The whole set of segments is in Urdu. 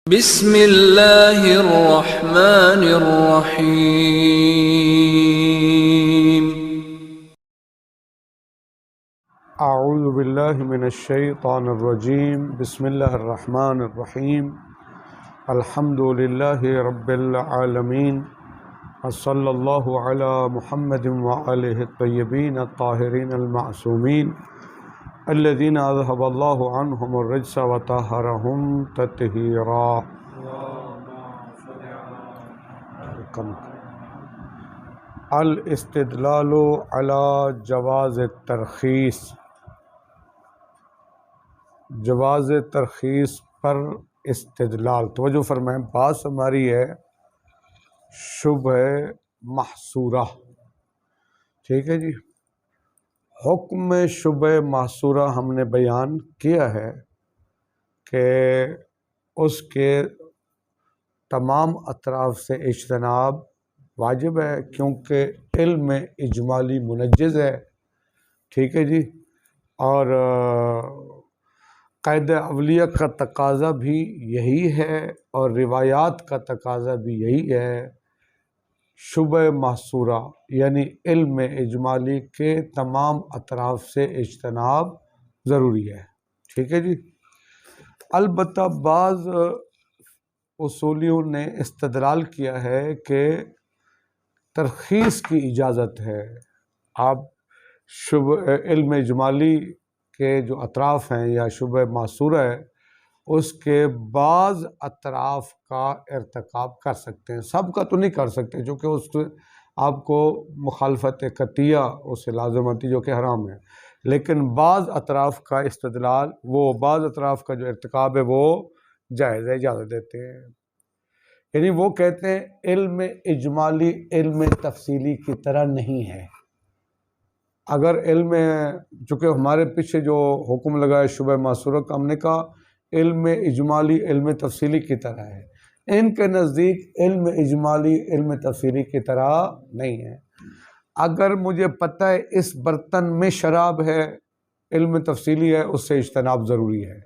بسم اللہ الرحمن الرحیم۔ اعوذ باللہ من الشیطان الرجیم، بسم اللہ الرحمن الرحیم، الحمد للہ رب العالمین، صلی اللہ علی محمد وآلہ الطیبین الطاہرین المعصومین الذین اذہب اللہ عنہم الرجس وطہرہم تطہیرا۔ الاستدلال علی جواز الترخیص، جواز ترخیص پر استدلال۔ توجہ فرمائیں، بات ہماری ہے شبہ محصورہ، ٹھیک ہے جی۔ حکم شبہ محصورہ ہم نے بیان کیا ہے کہ اس کے تمام اطراف سے اجتناب واجب ہے، کیونکہ علم اجمالی منجز ہے، ٹھیک ہے جی۔ اور قاعدہ اولیہ کا تقاضا بھی یہی ہے اور روایات کا تقاضا بھی یہی ہے۔ شبہ محصورہ یعنی علم اجمالی کے تمام اطراف سے اجتناب ضروری ہے، ٹھیک ہے جی۔ البتہ بعض اصولیوں نے استدلال کیا ہے کہ ترخیص کی اجازت ہے۔ آپ شبہ علم اجمالی کے جو اطراف ہیں یا شبہ محصورہ ہے، اس کے بعض اطراف کا ارتکاب کر سکتے ہیں، سب کا تو نہیں کر سکتے، چونکہ اس سے آپ کو مخالفت قطعیہ اس سے لازم آتی جو کہ حرام ہے، لیکن بعض اطراف کا استدلال، وہ بعض اطراف کا جو ارتکاب ہے وہ جائز ہے، اجازت دیتے ہیں۔ یعنی وہ کہتے ہیں علم اجمالی علم تفصیلی کی طرح نہیں ہے۔ اگر علم، چونکہ ہمارے پیچھے جو حکم لگا ہے شبہ محصورہ کا، ہم نے کہا علم اجمالی علم تفصیلی کی طرح ہے، ان کے نزدیک علم اجمالی علم تفصیلی کی طرح نہیں ہے۔ اگر مجھے پتہ ہے اس برتن میں شراب ہے، علم تفصیلی ہے، اس سے اجتناب ضروری ہے۔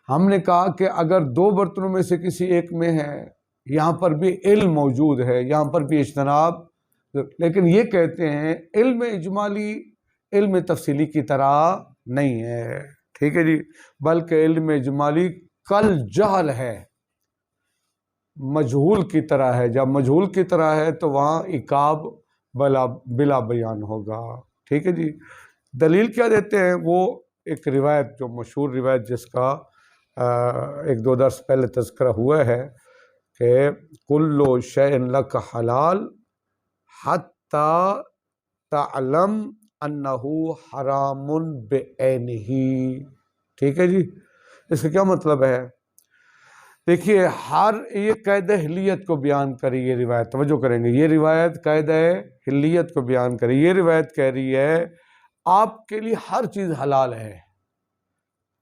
ہم نے کہا کہ اگر دو برتنوں میں سے کسی ایک میں ہے، یہاں پر بھی علم موجود ہے، یہاں پر بھی اجتناب، لیکن یہ کہتے ہیں علم اجمالی علم تفصیلی کی طرح نہیں ہے، ٹھیک ہے جی، بلکہ علم اجمالی کل جہل ہے، مجہول کی طرح ہے۔ جب مجہول کی طرح ہے تو وہاں عقاب بلا بیان ہوگا، ٹھیک ہے جی۔ دلیل کیا دیتے ہیں؟ وہ ایک روایت، جو مشہور روایت جس کا ایک دو درس پہلے تذکرہ ہوا ہے کہ کل شیء لک حلال حتی تعلم انہ حرام بعینہ، ٹھیک ہے جی۔ اس کا کیا مطلب ہے؟ دیکھیے، یہ قاعدہ حلیت کو بیان کری یہ روایت، توجہ کریں گے، یہ روایت قاعدہ حلیت کو بیان کری۔ یہ روایت کہہ رہی ہے آپ کے لیے ہر چیز حلال ہے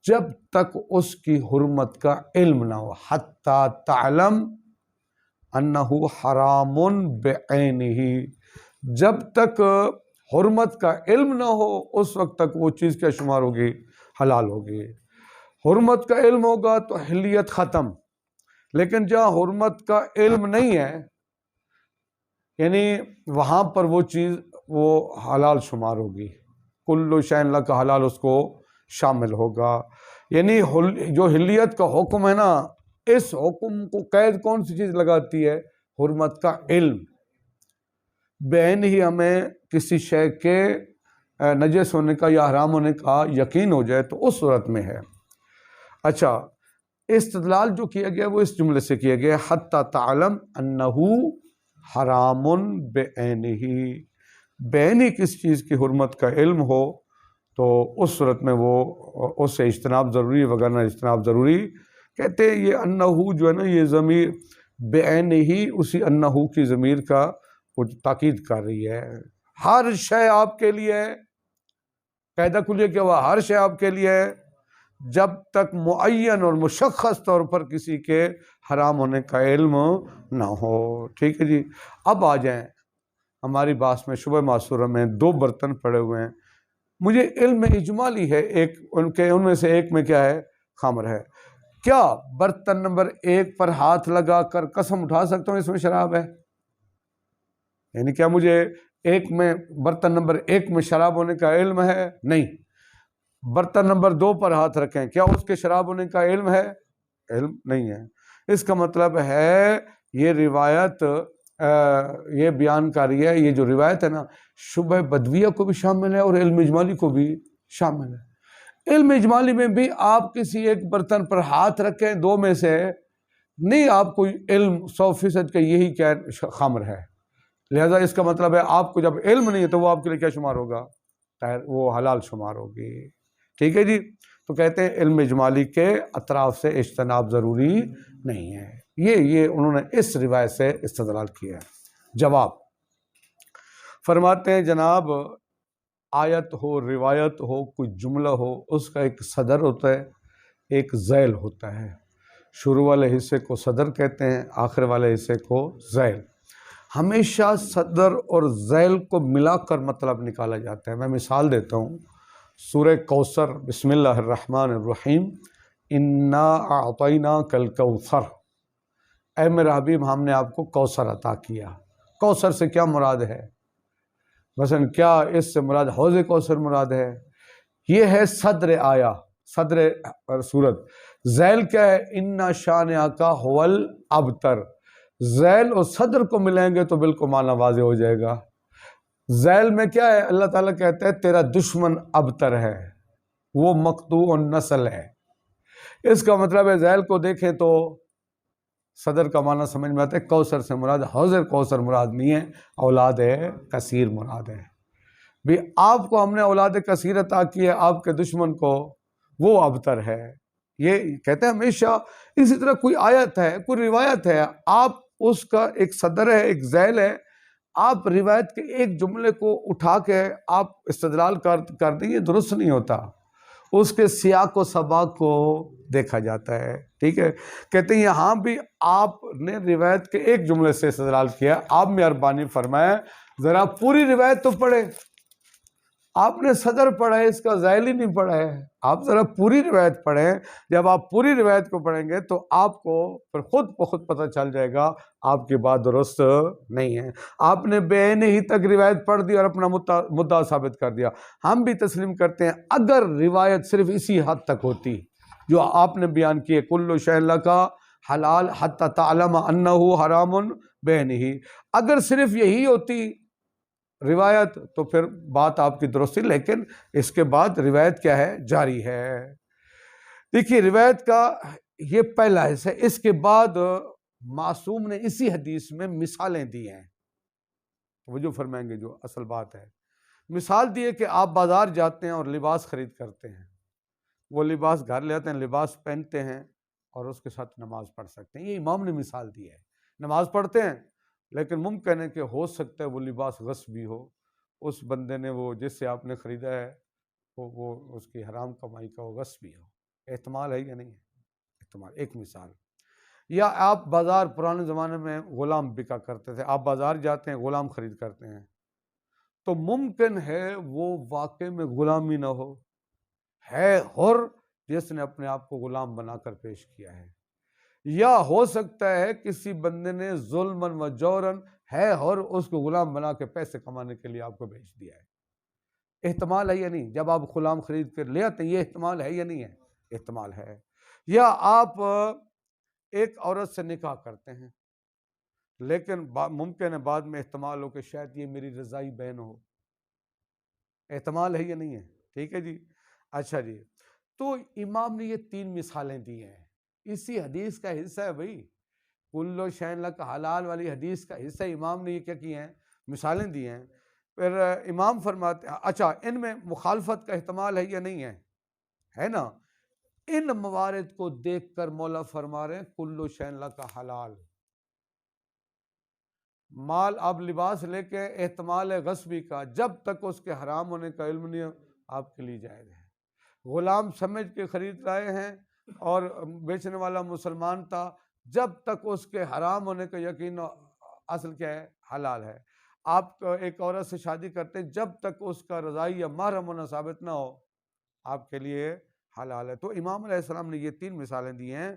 جب تک اس کی حرمت کا علم نہ ہو، حتی تعلم انہ حرام بعینہ، جب تک حرمت کا علم نہ ہو اس وقت تک وہ چیز کیا شمار ہوگی؟ حلال ہوگی۔ حرمت کا علم ہوگا تو حلیت ختم، لیکن جہاں حرمت کا علم نہیں ہے، یعنی وہاں پر وہ چیز وہ حلال شمار ہوگی، کل شیء لک حلال اس کو شامل ہوگا۔ یعنی جو حلیت کا حکم ہے نا، اس حکم کو قید کون سی چیز لگاتی ہے؟ حرمت کا علم۔ بعین ہی ہمیں کسی شے کے نجس ہونے کا یا حرام ہونے کا یقین ہو جائے تو اس صورت میں ہے۔ اچھا، استدلال جو کیا گیا وہ اس جملے سے کیا گیا، حتی تعلم انہ حرام بعینہ، بعینی کس چیز کی حرمت کا علم ہو تو اس صورت میں وہ اس سے اجتناب ضروری، وگرنہ اجتناب ضروری۔ کہتے ہیں یہ انہ جو ہے نا، یہ ضمیر بعینہ ہی اسی انہ کی ضمیر کا تاکید کر رہی ہے۔ ہر شے آپ کے لیے ہے، قاعدہ کلیہ کیا ہوا؟ ہر شے آپ کے لیے ہے جب تک معین اور مشخص طور پر کسی کے حرام ہونے کا علم نہ ہو، ٹھیک ہے جی۔ اب آ جائیں ہماری بات میں، شبہ محصورہ میں دو برتن پڑے ہوئے ہیں، مجھے علم اجمالی ہے، ان میں سے ایک میں کیا ہے؟ خمر ہے۔ کیا برتن نمبر 1 پر ہاتھ لگا کر قسم اٹھا سکتا ہوں اس میں شراب ہے؟ یعنی کیا مجھے برتن نمبر 1 میں شراب ہونے کا علم ہے؟ نہیں۔ برتن نمبر 2 پر ہاتھ رکھیں، کیا اس کے شراب ہونے کا علم ہے؟ علم نہیں ہے۔ اس کا مطلب ہے یہ روایت یہ بیان کاری ہے، یہ جو روایت ہے نا، شبہ بدویہ کو بھی شامل ہے اور علم اجمالی کو بھی شامل ہے۔ علم اجمالی میں بھی آپ کسی ایک برتن پر ہاتھ رکھیں 2 میں سے، نہیں آپ کو علم 100% کا یہی کیا خمر ہے، لہذا اس کا مطلب ہے آپ کو جب علم نہیں ہے تو وہ آپ کے لیے کیا شمار ہوگا؟ وہ حلال شمار ہوگی۔ ٹھیک ہے جی، تو کہتے ہیں علم اجمالی کے اطراف سے اجتناب ضروری نہیں ہے۔ یہ انہوں نے اس روایت سے استدلال کیا ہے۔ جواب فرماتے ہیں جناب، آیت ہو، روایت ہو، کوئی جملہ ہو، اس کا ایک صدر ہوتا ہے، ایک ذیل ہوتا ہے۔ شروع والے حصے کو صدر کہتے ہیں، آخر والے حصے کو ذیل۔ ہمیشہ صدر اور ذیل کو ملا کر مطلب نکالا جاتا ہے۔ میں مثال دیتا ہوں، سورہ کوثر، بسم اللہ الرحمن الرحیم، انا اعطیناک الکوثر، اے میرے حبیب ہم نے آپ کو کوثر عطا کیا۔ کوثر سے کیا مراد ہے؟ مثلا کیا اس سے مراد حوض کوثر مراد ہے؟ یہ ہے صدر آیا، صدر سورت۔ ذیل کیا ہے؟ انا شانئک ھو الابتر۔ ذیل اور صدر کو ملیں گے تو بالکل معنی واضح ہو جائے گا۔ ذیل میں کیا ہے؟ اللہ تعالیٰ کہتا ہے تیرا دشمن ابتر ہے، وہ مقطوع النسل ہے۔ اس کا مطلب ہے ذیل کو دیکھیں تو صدر کا معنی سمجھ میں آتا ہے، کوثر سے مراد حوض کوثر مراد نہیں ہے، اولاد کثیر مراد ہے۔ بھی آپ کو ہم نے اولاد کثیر عطا کی ہے، آپ کے دشمن کو وہ ابتر ہے۔ یہ کہتے ہیں ہمیشہ اسی طرح کوئی آیت ہے، کوئی روایت ہے، آپ اس کا ایک صدر ہے، ایک ذیل ہے، آپ روایت کے ایک جملے کو اٹھا کے آپ استدلال کر دیں، یہ درست نہیں ہوتا۔ اس کے سیاق و سباق کو دیکھا جاتا ہے۔ ٹھیک ہے، کہتے ہیں یہاں بھی آپ نے روایت کے ایک جملے سے استدلال کیا، آپ مہربانی فرمائیں ذرا پوری روایت تو پڑھیں۔ آپ نے صدر پڑھا ہے، اس کا ذیل ہی نہیں پڑھا ہے۔ آپ ذرا پوری روایت پڑھیں، جب آپ پوری روایت کو پڑھیں گے تو آپ کو پھر خود بخود پتہ چل جائے گا آپ کی بات درست نہیں ہے۔ آپ نے بے عین ہی تک روایت پڑھ دی اور اپنا مدعا ثابت کر دیا۔ ہم بھی تسلیم کرتے ہیں اگر روایت صرف اسی حد تک ہوتی جو آپ نے بیان کی ہے، کل شیء لک حلال حتی تعلم انہ حرام بعینہ، اگر صرف یہی ہوتی روایت تو پھر بات آپ کی درست تھی، لیکن اس کے بعد روایت کیا ہے؟ جاری ہے۔ دیکھیے روایت کا یہ پہلا حصہ ہے، اس کے بعد معصوم نے اسی حدیث میں مثالیں دی ہیں، وہ جو فرمائیں گے جو اصل بات ہے۔ مثال دی ہے کہ آپ بازار جاتے ہیں اور لباس خرید کرتے ہیں، وہ لباس گھر لے آتے ہیں، لباس پہنتے ہیں اور اس کے ساتھ نماز پڑھ سکتے ہیں۔ یہ امام نے مثال دی ہے، نماز پڑھتے ہیں لیکن ممکن ہے کہ ہو سکتا ہے وہ لباس غصبی ہو، اس بندے نے وہ جس سے آپ نے خریدا ہے وہ اس کی حرام کمائی کا وہ غصبی ہو، احتمال ہے یا نہیں ہے؟ احتمال، ایک مثال۔ یا آپ بازار، پرانے زمانے میں غلام بکا کرتے تھے، آپ بازار جاتے ہیں غلام خرید کرتے ہیں تو ممکن ہے وہ واقع میں غلامی نہ ہو، ہے حر جس نے اپنے آپ کو غلام بنا کر پیش کیا ہے، یا ہو سکتا ہے کسی بندے نے ظلماً و جوراً ہے حر اس کو غلام بنا کے پیسے کمانے کے لیے آپ کو بھیج دیا ہے۔ احتمال ہے یا نہیں؟ جب آپ غلام خرید کر لے آتے ہیں یہ احتمال ہے یا نہیں ہے؟ احتمال ہے۔ یا آپ ایک عورت سے نکاح کرتے ہیں لیکن ممکن ہے بعد میں احتمال ہو کہ شاید یہ میری رضائی بہن ہو، احتمال ہے یا نہیں ہے؟ ٹھیک ہے جی، اچھا جی، تو امام نے یہ 3 مثالیں دی ہیں، اسی حدیث کا حصہ ہے بھائی، کل شیء لک حلال والی حدیث کا حصہ امام نے یہ کیا کی ہیں؟ مثالیں دی ہیں۔ پھر امام فرماتے ہیں اچھا ان میں مخالفت کا احتمال ہے یا نہیں ہے؟ ہے نا؟ ان موارد کو دیکھ کر مولا فرما رہے ہیں کل شیء لک حلال، مال اب لباس لے کے احتمال ہے غصبی کا، جب تک اس کے حرام ہونے کا علم نہیں آپ کے لیے جائز ہے۔ غلام سمجھ کے خرید رہے ہیں اور بیچنے والا مسلمان تھا، جب تک اس کے حرام ہونے کا یقین اصل کیا ہے؟ حلال ہے۔ آپ ایک عورت سے شادی کرتے ہیں، جب تک اس کا رضائی یا محرم ہونا ثابت نہ ہو آپ کے لیے حلال ہے۔ تو امام علیہ السلام نے یہ 3 مثالیں دی ہیں۔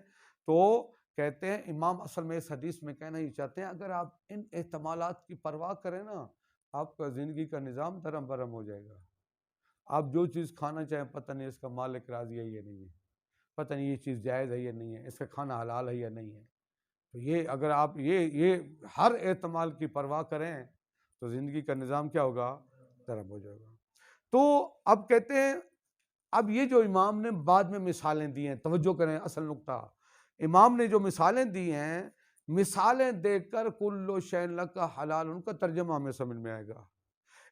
تو کہتے ہیں امام اصل میں اس حدیث میں کہنا یہ چاہتے ہیں اگر آپ ان احتمالات کی پرواہ کریں نا، آپ کا زندگی کا نظام درم برم ہو جائے گا۔ آپ جو چیز کھانا چاہیں پتہ نہیں اس کا مالک راضی ہے یا نہیں ہے، پتہ نہیں یہ چیز جائز ہے یا نہیں ہے، اس کا کھانا حلال ہے یا نہیں ہے۔ تو یہ اگر آپ یہ ہر احتمال کی پرواہ کریں تو زندگی کا نظام کیا ہوگا؟ درم ہو جائے گا۔ تو اب کہتے ہیں اب یہ جو امام نے بعد میں مثالیں دی ہیں، توجہ کریں اصل نقطہ، امام نے جو مثالیں دی ہیں، مثالیں دیکھ کر کل شین لک حلال ان کا ترجمہ ہمیں سمجھ میں آئے گا۔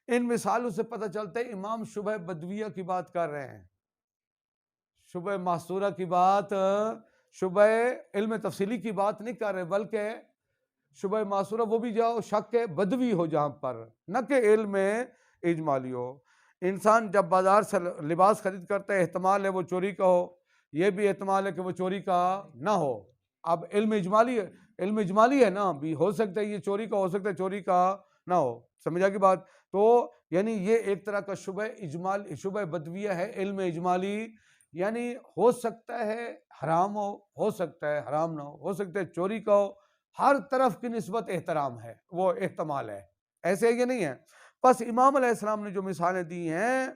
ان مثالوں سے پتہ چلتا ہے امام شبہ بدویہ کی بات کر رہے ہیں، شبہ معصورہ کی بات، شبہ علم تفصیلی کی بات نہیں کر رہے، بلکہ شبہ معصورہ وہ بھی جاؤ شک بدوی ہو جہاں پر، نہ کہ علم اجمالی ہو۔ انسان جب بازار سے لباس خرید کرتا ہے، احتمال ہے وہ چوری کا ہو، یہ بھی احتمال ہے کہ وہ چوری کا نہ ہو۔ اب علم اجمالی ہے نا، بھی ہو سکتا ہے یہ چوری کا، ہو سکتا ہے چوری کا نہ ہو، سمجھا کی بات؟ تو یعنی یہ ایک طرح کا شبہ بدویہ ہے، علم اجمالی، یعنی ہو سکتا ہے حرام ہو سکتا ہے حرام نہ ہو سکتا ہے چوری کا ہو، ہر طرف کی نسبت احترام ہے، وہ احتمال ہے، ایسے ہے کہ نہیں ہے؟ بس امام علیہ السلام نے جو مثالیں دی ہیں،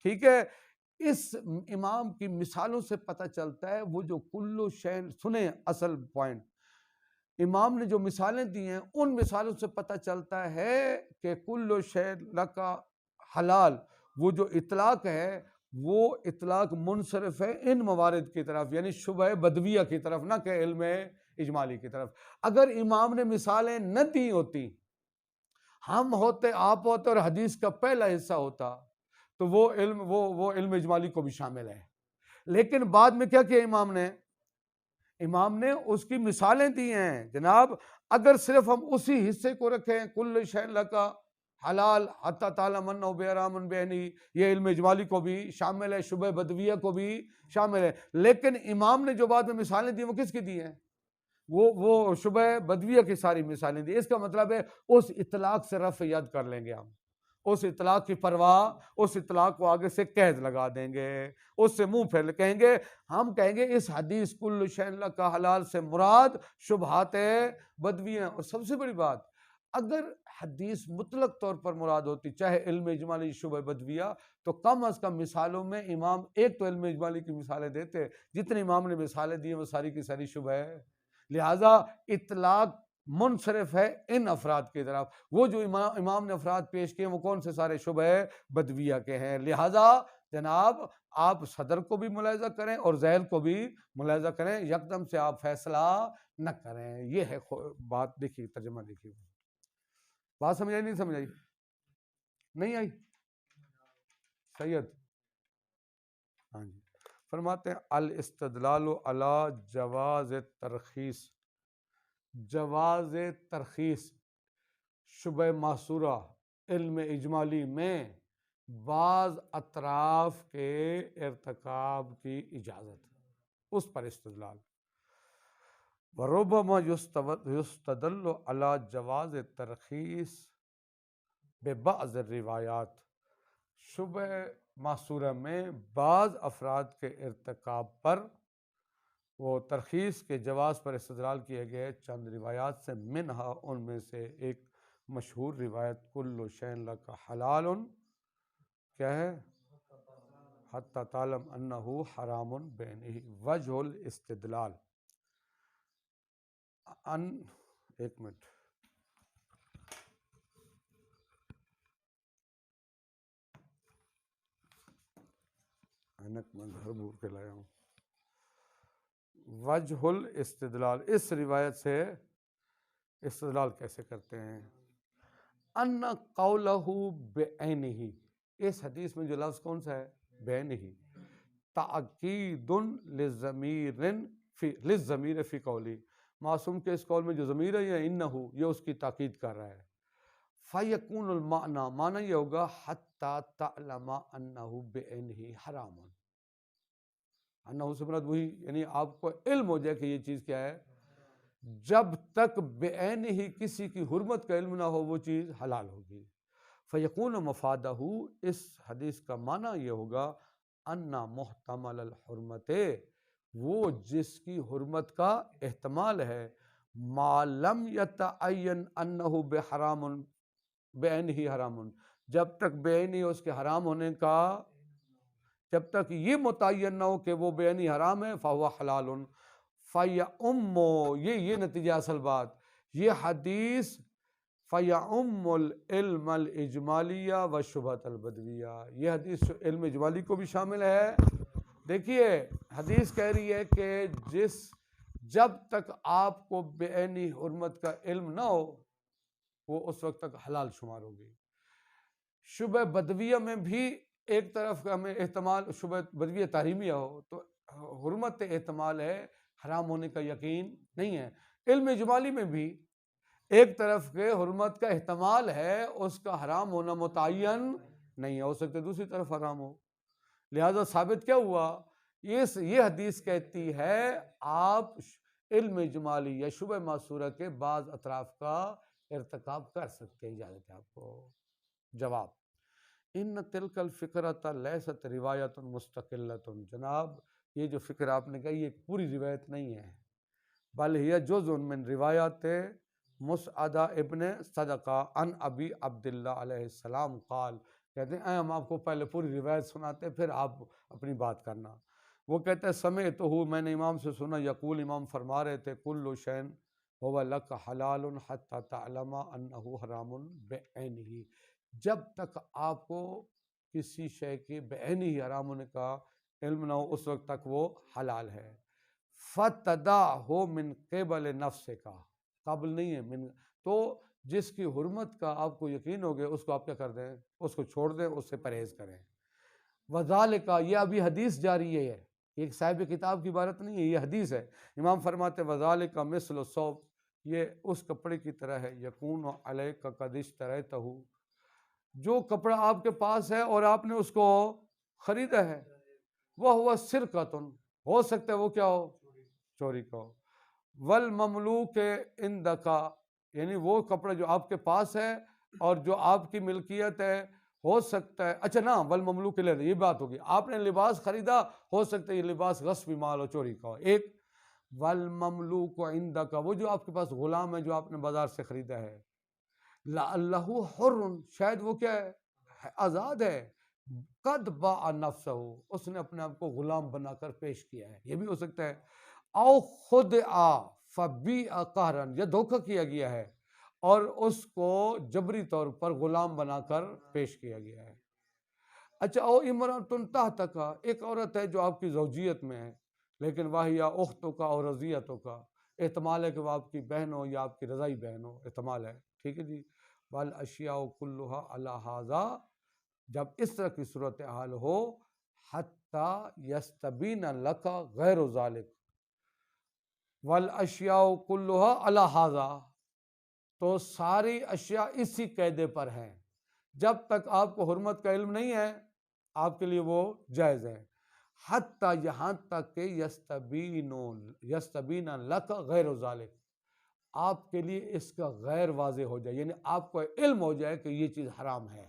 ٹھیک ہے، اس امام کی مثالوں سے پتہ چلتا ہے وہ جو کلو شین، سنیں اصل پوائنٹ، امام نے جو مثالیں دی ہیں ان مثالوں سے پتہ چلتا ہے کہ کلو شین لکا حلال، وہ جو اطلاق ہے وہ اطلاق منصرف ہے ان موارد کی طرف، یعنی شبہ بدویہ کی طرف، نہ کہ علم اجمالی کی طرف۔ اگر امام نے مثالیں نہ دی ہوتی، ہم ہوتے، آپ ہوتے اور حدیث کا پہلا حصہ ہوتا، تو وہ علم اجمالی کو بھی شامل ہے۔ لیکن بعد میں کیا کیا امام نے اس کی مثالیں دی ہیں جناب۔ اگر صرف ہم اسی حصے کو رکھیں کل شیء لکا حلال حتی تعلم انہ بحرام بعینہ، یہ علم اجمالی کو بھی شامل ہے، شبہ بدویہ کو بھی شامل ہے۔ لیکن امام نے جو بعد میں مثالیں دی وہ کس کی دی ہیں؟ وہ شبہ بدویہ کی ساری مثالیں دی۔ اس کا مطلب ہے اس اطلاق سے رفع ید کر لیں گے ہم، اس اطلاق کی پرواہ، اس اطلاق کو آگے سے قید لگا دیں گے، اس سے منہ پھیر کہیں گے، ہم کہیں گے اس حدیث کل شیء لکا حلال سے مراد شبہات بدویہ ہیں۔ اور سب سے بڑی بات، اگر حدیث مطلق طور پر مراد ہوتی، چاہے علم اجمالی شبہ بدویہ، تو کم از کم مثالوں میں امام ایک تو علم اجمالی کی مثالیں دیتے، جتنے امام نے مثالیں دی ہیں وہ ساری کی ساری شبہ ہے۔ لہٰذا اطلاق منصرف ہے ان افراد کی طرف، وہ جو امام نے افراد پیش کیے وہ کون سے؟ سارے شبہ بدویہ کے ہیں۔ لہٰذا جناب آپ صدر کو بھی ملاحظہ کریں اور ذیل کو بھی ملاحظہ کریں، یکدم سے آپ فیصلہ نہ کریں۔ یہ ہے بات، دیکھیے ترجمہ دیکھیے، بات سمجھ آئی نہیں سمجھ آئی؟ نہیں آئی؟ سید ہاں جی فرماتے ہیں الاستدلال علی جواز ترخیص، جواز ترخیص شبہ معصورہ علم اجمالی میں بعض اطراف کے ارتکاب کی اجازت، اس پر استدلال۔ وربما یستدل علی جواز ترخیص ببعض الروایات، شبہ معصورہ میں بعض افراد کے ارتکاب پر وہ ترخیص کے جواز پر استدلال کیا گیا ہے چند روایات سے، منہا ان میں سے ایک مشہور روایت کل شیء لک حلال، کیا ہے؟ حتی تعلم انہ حرام بعینہ۔ وجہ الاستدلال، ایک منٹ، اینک میں گھر بھول کے لایا ہوں۔ وجہ الاستدلال، اس روایت سے استدلال کیسے کرتے ہیں؟ ان قولہ بعینہ، اس حدیث میں جو لفظ کون سا ہے؟ بعینہ، تأکید للضمیر فی قولی، معصوم کے اس قول میں جو ضمیر ہے یہ انہ، یہ اس کی تاکید کر رہا ہے۔ فیکون المعنی، معنی یہ ہوگا حتی تعلم انہ بعینہ حرام، انہ سے مراد وہی، یعنی آپ کو علم ہو جائے کہ یہ چیز کیا ہے، جب تک بعینہ ہی کسی کی حرمت کا علم نہ ہو وہ چیز حلال ہوگی۔ فیکون مفادہ، اس حدیث کا معنی یہ ہوگا انا محتمل الحرمت، وہ جس کی حرمت کا احتمال ہے، ما لم یتعین انہ بحرام بعینہ حرام، جب تک بعینہ اس کے حرام ہونے کا، جب تک یہ متعین نہ ہو کہ وہ بعینہ حرام ہے، فہو حلال فیعم، یہ نتیجہ اصل بات، یہ حدیث فیعم العلم الاجمالیہ والشبہۃ البدویہ، یہ حدیث علم اجمالی کو بھی شامل ہے۔ دیکھیے حدیث کہہ رہی ہے کہ جب تک آپ کو بعینی حرمت کا علم نہ ہو وہ اس وقت تک حلال شمار ہوگی۔ شبہ بدویہ میں بھی ایک طرف ہمیں احتمال شبہ بدویہ تحریمیہ ہو تو حرمت احتمال ہے، حرام ہونے کا یقین نہیں ہے۔ علم اجمالی میں بھی ایک طرف کے حرمت کا احتمال ہے، اس کا حرام ہونا متعین نہیں ہے، ہو سکتا دوسری طرف حرام ہو۔ لہذا ثابت کیا ہوا، یہ حدیث کہتی ہے آپ علم اجمالی یا شبہ معصورہ کے بعض اطراف کا ارتکاب کر سکتے ہیں، اجازت ہے آپ کو۔ جواب، ان تلک الفکرۃ لیست روایت مستقلۃ، جناب یہ جو فکر آپ نے کہی یہ پوری روایت نہیں ہے، بل ہی جزء من روایات مسعد ابن صدقہ عن ابی عبداللہ علیہ السلام قال، کہتے ہیں ہم آپ کو پہلے پوری روایت سناتے ہیں پھر آپ اپنی بات کرنا۔ وہ کہتے ہیں سمعتہ، میں نے امام سے سنا، یقول، امام فرما رہے تھے، کل شیء هو لک حلال حتی تعلم انہ حرام بعینہ، جب تک آپ کو کسی شے کے بعینہ حرام ہونے کا علم نہ ہو اس وقت تک وہ حلال ہے۔ فتدعہ من قبل نفسک، قبل نہیں ہے من، تو جس کی حرمت کا آپ کو یقین ہو گیا اس کو آپ کیا کر دیں، اس کو چھوڑ دیں، اس سے پرہیز کریں۔ وذالک، یہ ابھی حدیث جاری ہے، ایک صاحب کتاب کی عبارت نہیں ہے، یہ حدیث ہے۔ امام فرماتے وذالک مثل الثوب، یہ اس کپڑے کی طرح ہے، یکون علیک قد اشتریتہ، جو کپڑا آپ کے پاس ہے اور آپ نے اس کو خریدا ہے، وہ ہوا سرقۃ، ہو سکتا ہے وہ کیا ہو، چوری کا ہو۔ والمملوک عندک، یعنی وہ کپڑا جو آپ کے پاس ہے اور جو آپ کی ملکیت ہے، ہو سکتا ہے، اچھا نا والمملوک لے، یہ بات ہوگی، آپ نے لباس خریدا، ہو سکتا ہے یہ لباس غصبی مال ہو، چوری کا ہو، ایک۔ والمملوک عندک، وہ جو آپ کے پاس غلام ہے جو آپ نے بازار سے خریدا ہے، لعلہ حر، شاید وہ کیا ہے، آزاد ہے، قد باع نفسہ، اس نے اپنے آپ کو غلام بنا کر پیش کیا ہے، یہ بھی ہو سکتا ہے۔ او خدع فبیع قہرا، یا دھوکہ کیا گیا ہے اور اس کو جبری طور پر غلام بنا کر پیش کیا گیا ہے۔ اچھا، او امرأۃ تحتک، ایک عورت ہے جو آپ کی زوجیت میں ہے، لیکن واہیا اختک اور رضیتک کا، احتمال ہے کہ وہ آپ کی بہن ہو یا آپ کی رضائی بہن ہو، احتمال ہے، ٹھیک ہے جی۔ والاشیاء کلھا علی ھذا، جب اس طرح کی صورتحال ہو، حتی یستبین لک غیر ذالک، والاشیاء کلھا علی ھذا، تو ساری اشیاء اسی قاعدے پر ہیں، جب تک آپ کو حرمت کا علم نہیں ہے آپ کے لیے وہ جائز ہے، حتی یہاں تک کہ یستبین لک غیر ذالک، آپ کے لیے اس کا غیر واضح ہو جائے، یعنی آپ کو علم ہو جائے کہ یہ چیز حرام ہے،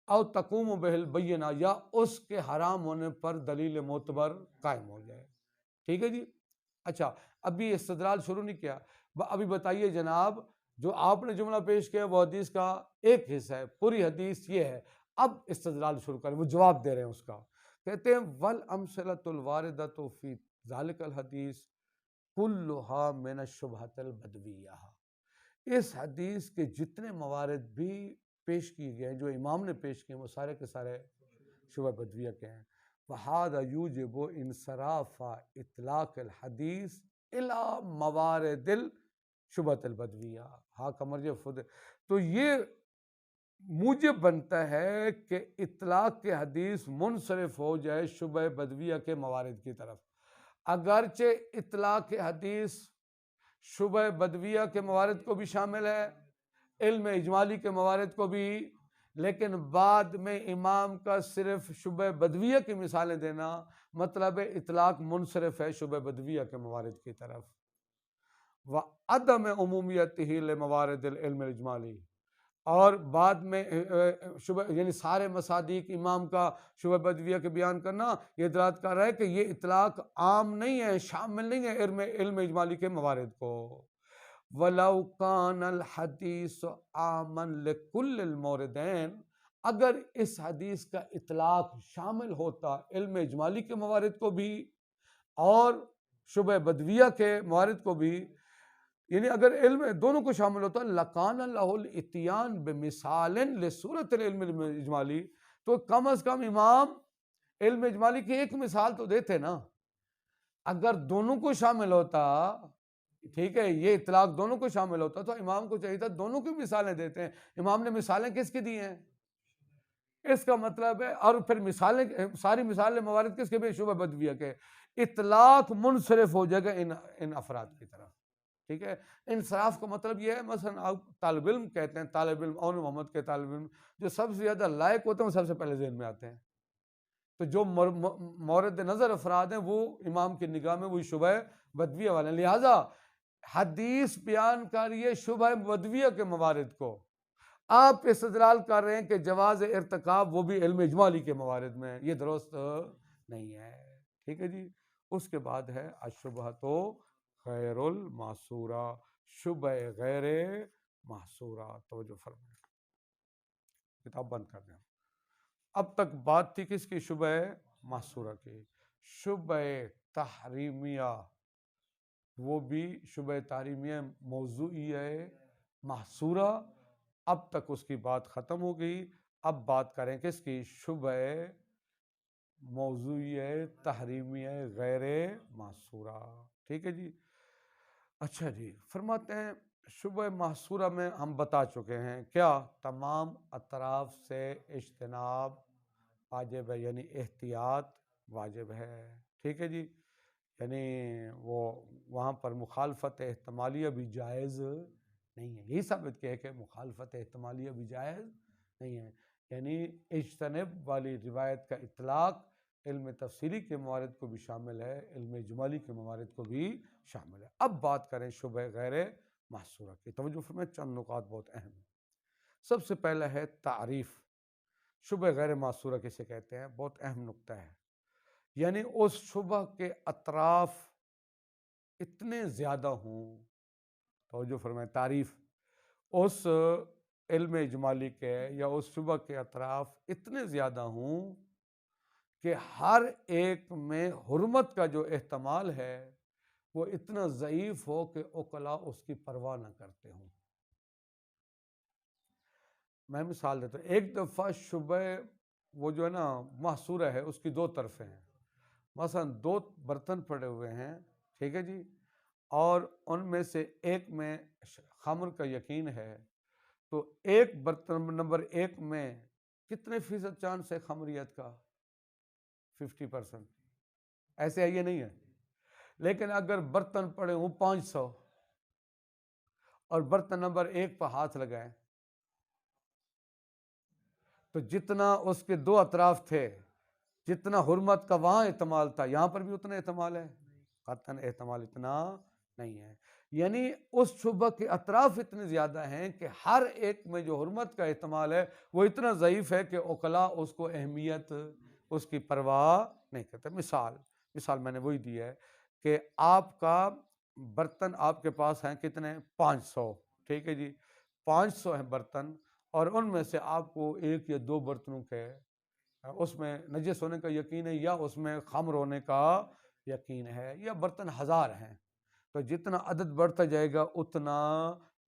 او تقوم بہ البینہ، یا اس کے حرام ہونے پر دلیل معتبر قائم ہو جائے، ٹھیک ہے جی۔ اچھا، ابھی استدلال شروع نہیں کیا، ابھی بتائیے جناب، جو آپ نے جملہ پیش کیا وہ حدیث کا ایک حصہ ہے، پوری حدیث یہ ہے، اب استدلال شروع کریں، وہ جواب دے رہے ہیں اس کا، کہتے ہیں والامثلۃ الواردۃ فی ذالک الحدیث کلھا من الشبہۃ البدویہ، اس حدیث کے جتنے موارد بھی پیش کیے گئے ہیں جو امام نے پیش کیے ہیں وہ سارے کے سارے شبہ بدویہ کے ہیں۔ وَهَذَا يُوجِبُ انصراف اطلاق الحدیث الی موارد الشبہۃ البدویہ، ہاں کا مرجع خود، تو یہ موجب بنتا ہے کہ اطلاق کے حدیث منصرف ہو جائے شبہ بدویہ کے موارد کی طرف، اگرچہ اطلاق کے حدیث شبہ بدویہ کے موارد کو بھی شامل ہے، علم اجمالی کے موارد کو بھی، لیکن بعد میں امام کا صرف شبہ بدویہ کی مثالیں دینا مطلب اطلاق منصرف ہے شبہ بدویہ کے موارد کی طرف۔ وعدم عمومیتہ لموارد العلم الاجمالی، اور بعد میں شبہ یعنی سارے مصادیق امام کا شبہ بدویہ کے بیان کرنا یہ دلالت کر رہا ہے کہ یہ اطلاق عام نہیں ہے، شامل نہیں ہے علم اجمالی کے موارد کو۔ وَلَوْ كَانَ الْحَدِيثُ عَامًا لِكُلِّ الْمَوْرِدَيْنِ، اگر اس حدیث کا اطلاق شامل ہوتا علم اجمالی کے موارد کو بھی اور شبہ بدویہ کے موارد کو بھی، یعنی اگر علم دونوں کو شامل ہوتا لَكَانَ لَهُ الْإِتْيَانُ بِمِثَالٍ لِصُورَةِ الْعِلْمِ الْإِجْمَالِي، تو کم از کم امام علم اجمالی کی ایک مثال تو دیتے نا۔ اگر دونوں کو شامل ہوتا، ٹھیک ہے، یہ اطلاق دونوں کو شامل ہوتا تو امام کو چاہیے تھا دونوں کی مثالیں دیتے ہیں۔ امام نے مثالیں کس کی دی ہیں؟ اس کا مطلب ہے، اور پھر مثالیں ساری مثالیں موارد کس کے بھی؟ شبہ بدویہ کے۔ اطلاق منصرف ہو جائے گا ان افراد کی طرف، ٹھیک ہے۔ انصراف کا مطلب یہ ہے، مثلا آپ طالب علم کہتے ہیں، طالب علم اور محمد کے طالب علم جو سب سے زیادہ لائق ہوتے ہیں وہ سب سے پہلے ذہن میں آتے ہیں، تو جو مورد نظر افراد ہیں وہ امام کی نگاہ میں وہی شبہ بدویہ والے ہیں۔ لہٰذا حدیث بیان کریے شبہ بدویہ کے موارد کو، آپ استدلال کر رہے ہیں کہ جواز ارتکاب وہ بھی علم اجمالی کے موارد میں، یہ درست نہیں ہے، ٹھیک ہے جی۔ اس کے بعد ہے الشبہۃ غیر المحصورہ، شبہ غیر محصورہ۔ توجہ فرمائیں، کتاب بند کر دیں۔ اب تک بات تھی کس کی؟ شبہ محصورہ کی۔ شبہ تحریمیہ، وہ بھی شبہ تحریمیہ موضوعیہ محصورہ، اب تک اس کی بات ختم ہو گئی۔ اب بات کریں کس کی؟ شبہ موضوعیہ تحریمیہ غیر محصورہ، ٹھیک ہے جی۔ اچھا جی، فرماتے ہیں شبہ محصورہ میں ہم بتا چکے ہیں کیا؟ تمام اطراف سے اجتناب واجب ہے، یعنی احتیاط واجب ہے، ٹھیک ہے جی۔ یعنی وہ وہاں پر مخالفت احتمالیہ بھی جائز نہیں ہے، یہی ثابت کیا ہے کہ مخالفت احتمالیہ بھی جائز نہیں ہے، یعنی اجتناب والی روایت کا اطلاق علم تفسیری کے موارد کو بھی شامل ہے، علم اجمالی کے موارد کو بھی شامل ہے۔ اب بات کریں شبہ غیر محصورہ کی، توجہ فرمائیں، چند نکات بہت اہم ہیں۔ سب سے پہلا ہے تعریف۔ شبہ غیر محصورہ کسے کہتے ہیں؟ بہت اہم نکتہ ہے، یعنی اس شبہ کے اطراف اتنے زیادہ ہوں، توجہ فرمائیں، تعریف اس علم اجمالی کے یا اس شبہ کے اطراف اتنے زیادہ ہوں کہ ہر ایک میں حرمت کا جو احتمال ہے وہ اتنا ضعیف ہو کہ عقلاء اس کی پرواہ نہ کرتے ہوں۔ میں مثال دیتا ہوں، ایک دفعہ شبہ وہ جو ہے نا محصورہ ہے، اس کی دو طرفیں ہیں، مثلا دو برتن پڑے ہوئے ہیں، ٹھیک ہے جی، اور ان میں سے ایک میں خمر کا یقین ہے، تو ایک برتن نمبر ایک میں کتنے فیصد چانس ہے خمریت کا؟ 50%، ایسے ہے یہ نہیں ہے؟ لیکن اگر برتن پڑے ہوں 500 اور برتن نمبر ایک پر ہاتھ لگائیں تو جتنا اس کے دو اطراف تھے، جتنا حرمت کا وہاں احتمال تھا یہاں پر بھی اتنا احتمال ہے؟ قطعاً احتمال اتنا نہیں ہے، یعنی اس شبہ کے اطراف اتنے زیادہ ہیں کہ ہر ایک میں جو حرمت کا احتمال ہے وہ اتنا ضعیف ہے کہ عقلاء اس کو اہمیت، اس کی پرواہ نہیں کرتے۔ مثال میں نے وہی دی ہے کہ آپ کا برتن آپ کے پاس ہیں کتنے؟ 500، ٹھیک ہے جی، 500 ہیں برتن، اور ان میں سے آپ کو ایک یا دو برتنوں کے اس میں نجس ہونے کا یقین ہے یا اس میں خمر ہونے کا یقین ہے، یا برتن 1000 ہیں، تو جتنا عدد بڑھتا جائے گا اتنا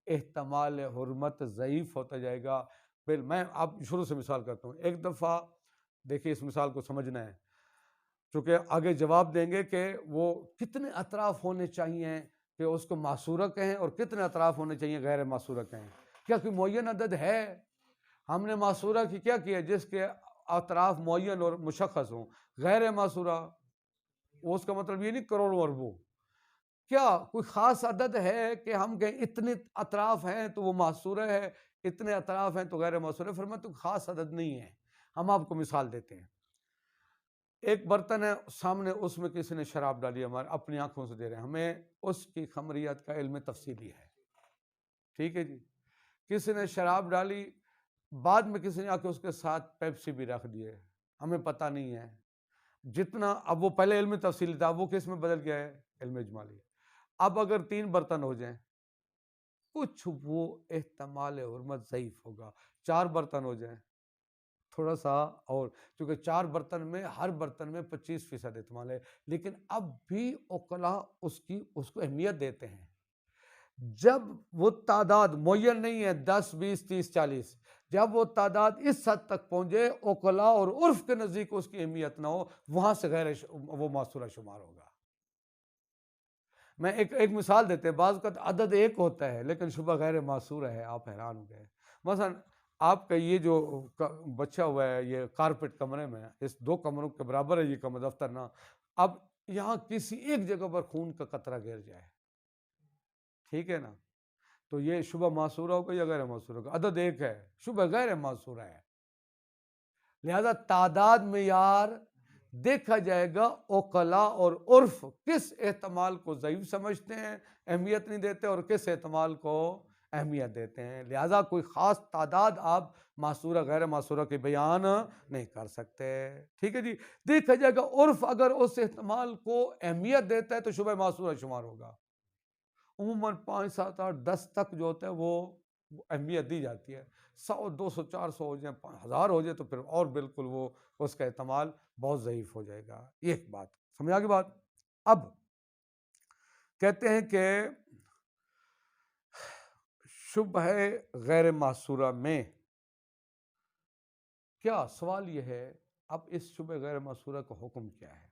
احتمال حرمت ضعیف ہوتا جائے گا۔ میں آپ شروع سے مثال کرتا ہوں۔ ایک دفعہ دیکھیے، اس مثال کو سمجھنا ہے، چونکہ آگے جواب دیں گے کہ وہ کتنے اطراف ہونے چاہیے کہ اس کو معصورہ کہیں اور کتنے اطراف ہونے چاہیے غیر معصورہ کہیں۔ کیا کوئی معین عدد ہے؟ ہم نے معصورہ کی کیا کیا؟ جس کے اطراف معین اور مشخص ہوں۔ غیر معصورہ اس کا مطلب یہ نہیں کروڑوں اربوں، کیا کوئی خاص عدد ہے کہ ہم کہیں اتنے اطراف ہیں تو وہ معصورہ ہے، اتنے اطراف ہیں تو غیر معصورہ؟ فرمایا تو خاص عدد نہیں ہے۔ ہم آپ کو مثال دیتے ہیں، ایک برتن ہے سامنے، اس میں کسی نے شراب ڈالی، ہمارے اپنی آنکھوں سے دے رہے ہیں، ہمیں اس کی خمریت کا علم تفصیلی ہے، ٹھیک ہے جی، کسی نے شراب ڈالی، بعد میں کسی نے آ کے اس کے ساتھ پیپسی بھی رکھ دیے، ہمیں پتہ نہیں ہے جتنا. اب وہ پہلے علم تفصیلی تھا، وہ کس میں بدل گیا ہے؟ علم اجمالی. اب اگر 3 برتن ہو جائیں، کچھ وہ احتمال حرمت ضعیف ہوگا. 4 برتن ہو جائیں تھوڑا سا، اور کیونکہ 4 برتن میں ہر برتن میں 25% احتمال ہے، لیکن اب بھی عقلاء اس کو اہمیت دیتے ہیں. جب وہ تعداد معین نہیں ہے 10 20 30 40، جب وہ تعداد اس حد تک پہنچے عقلاء اور عرف کے نزدیک اس کی اہمیت نہ ہو، وہاں سے غیر وہ معصورہ شمار ہوگا. میں ایک مثال دیتے ہیں. بعض کا عدد 1 ہوتا ہے لیکن شبہ غیر معصورہ ہے، آپ حیران ہو گئے. مثلا آپ کا یہ جو بچہ ہوا ہے یہ کارپیٹ کمرے میں، اس 2 کمروں کے برابر ہے یہ کمرہ دفتر نا. اب یہاں کسی ایک جگہ پر خون کا قطرہ گر جائے، ٹھیک ہے نا، تو یہ شبہ معصورہ ہوگا یا غیر معصورہ ہوگا؟ عدد 1 ہے، شبہ غیر معصورہ ہے. لہذا تعداد معیار دیکھا جائے گا عقلاء اور عرف کس احتمال کو ضعیف سمجھتے ہیں، اہمیت نہیں دیتے، اور کس احتمال کو اہمیت دیتے ہیں. لہذا کوئی خاص تعداد آپ معصورہ غیر معصورہ کے بیان نہیں کر سکتے. ٹھیک ہے جی. دیکھا جائے گا عرف اگر اس احتمال کو اہمیت دیتا ہے تو شبہ معصورہ شمار ہوگا. عموماً 5 7 8 10 تک جو ہوتا ہے وہ اہمیت دی جاتی ہے. 100 200 400 ہو جائیں 1000 ہو جائے تو پھر اور بالکل وہ اس کا احتمال بہت ضعیف ہو جائے گا. ایک بات سمجھ آگے بات. اب کہتے ہیں کہ شبہ غیر معصورہ میں کیا سوال یہ ہے، اب اس شبہ غیر معصورہ کا حکم کیا ہے؟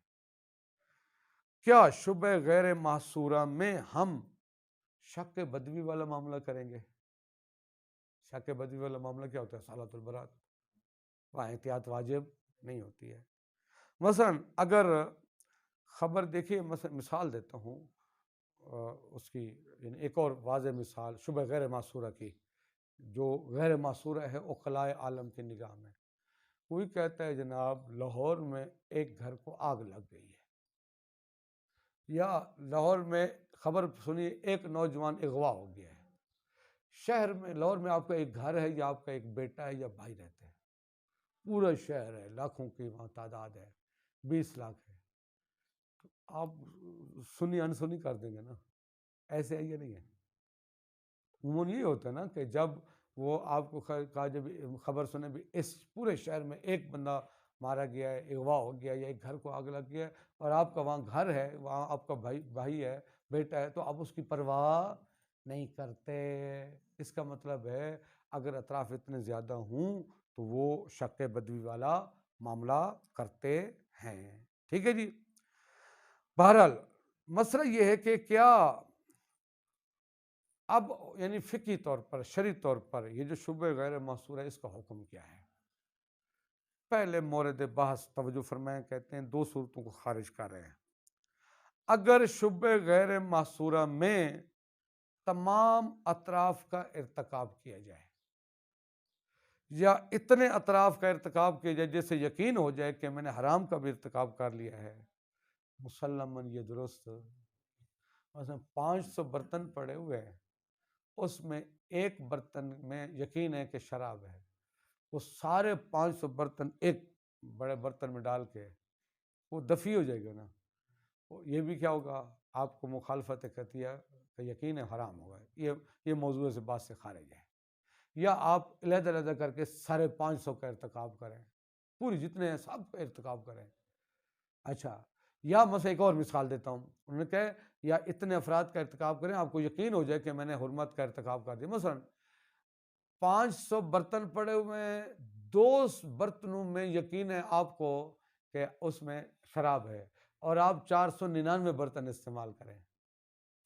کیا شبہ غیر معصورہ میں ہم شک بدوی والا معاملہ کریں گے؟ شک بدوی والا معاملہ کیا ہوتا ہے؟ صالۃ البرات، وہاں احتیاط واجب نہیں ہوتی ہے. مثلا اگر خبر دیکھیے، مثال دیتا ہوں اس کی، یعنی ایک اور واضح مثال شبہ غیر معصورہ کی جو غیر معصورہ ہے عقلاء عالم کی نگاہ میں. کوئی کہتا ہے جناب لاہور میں ایک گھر کو آگ لگ گئی ہے، یا لاہور میں خبر سنی ایک نوجوان اغوا ہو گیا ہے. شہر میں لاہور میں آپ کا ایک گھر ہے یا آپ کا ایک بیٹا ہے یا بھائی رہتے ہیں، پورا شہر ہے، لاکھوں کی وہاں تعداد ہے، 20 لاکھ ہے، تو آپ سنی انسنی کر دیں گے نا؟ ایسے ہے یا نہیں ہے؟ عموماً یہ ہوتا ہے نا کہ جب وہ آپ کو کہا جب خبر سنے بھی اس پورے شہر میں ایک بندہ مارا گیا ہے، اغوا ہو گیا، یا ایک گھر کو آگ لگ گیا ہے، اور آپ کا وہاں گھر ہے، وہاں آپ کا بھائی ہے، بیٹا ہے، تو آپ اس کی پرواہ نہیں کرتے. اس کا مطلب ہے اگر اطراف اتنے زیادہ ہوں تو وہ شک بدوی والا معاملہ کرتے ہیں. ٹھیک ہے جی. بہرحال مسئلہ یہ ہے کہ کیا اب یعنی فقہی طور پر شرعی طور پر یہ جو شبہ غیر معصور ہے اس کا حکم کیا ہے؟ پہلے مورد بحث توجہ فرمائیں، کہتے ہیں 2 صورتوں کو خارج کر رہے ہیں. اگر شبہ غیر معصورہ میں تمام اطراف کا ارتکاب کیا جائے یا اتنے اطراف کا ارتکاب کیا جائے جیسے یقین ہو جائے کہ میں نے حرام کا بھی ارتکاب کر لیا ہے، مسلماً یہ درست. مثلا 500 برتن پڑے ہوئے ہیں، اس میں ایک برتن میں یقین ہے کہ شراب ہے، وہ سارے 500 برتن ایک بڑے برتن میں ڈال کے وہ دفی ہو جائے گا نا. یہ بھی کیا ہوگا؟ آپ کو مخالفت قطعیہ کا یقین ہے حرام ہوگا، یہ موضوع سے بات سے خارج ہے. یا آپ علیحدہ علیحدہ کر کے سارے 500 کا ارتکاب کریں، پوری جتنے ہیں سب کا ارتکاب کریں. اچھا، یا مثلا ایک اور مثال دیتا ہوں، انہوں نے کہا یا اتنے افراد کا ارتکاب کریں آپ کو یقین ہو جائے کہ میں نے حرمت کا ارتکاب کر دیا. مثلا 500 برتن پڑے ہوئے ہیں، 2 برتنوں میں یقین ہے آپ کو کہ اس میں شراب ہے، اور آپ 499 برتن استعمال کریں،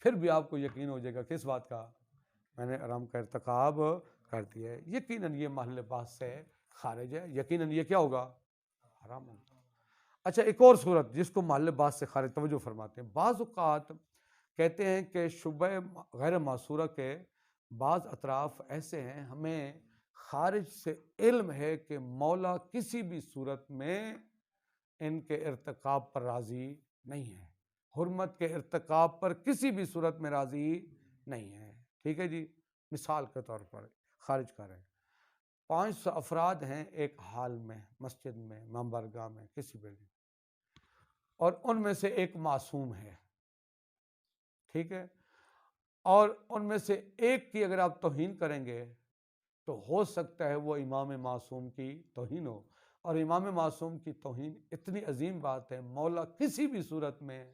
پھر بھی آپ کو یقین ہو جائے گا کس بات کا؟ میں نے حرام کا ارتکاب کر دیا ہے. یقیناً یہ محل بحث سے خارج ہے، یقیناً یہ کیا ہوگا؟ حرام ہوگا. اچھا، ایک اور صورت جس کو محل بحث سے خارج توجہ فرماتے ہیں. بعض اوقات کہتے ہیں کہ شبہ غیر معصورہ کے بعض اطراف ایسے ہیں ہمیں خارج سے علم ہے کہ مولا کسی بھی صورت میں ان کے ارتکاب پر راضی نہیں ہے، حرمت کے ارتکاب پر کسی بھی صورت میں راضی نہیں ہے. ٹھیک ہے جی. مثال کے طور پر خارج کریں. 500 افراد ہیں ایک حال میں، مسجد میں، منبرگاہ میں، کسی بھی، اور ان میں سے ایک معصوم ہے، ٹھیک ہے، اور ان میں سے ایک کی اگر آپ توہین کریں گے تو ہو سکتا ہے وہ امام معصوم کی توہین ہو، اور امام معصوم کی توہین اتنی عظیم بات ہے، مولا کسی بھی صورت میں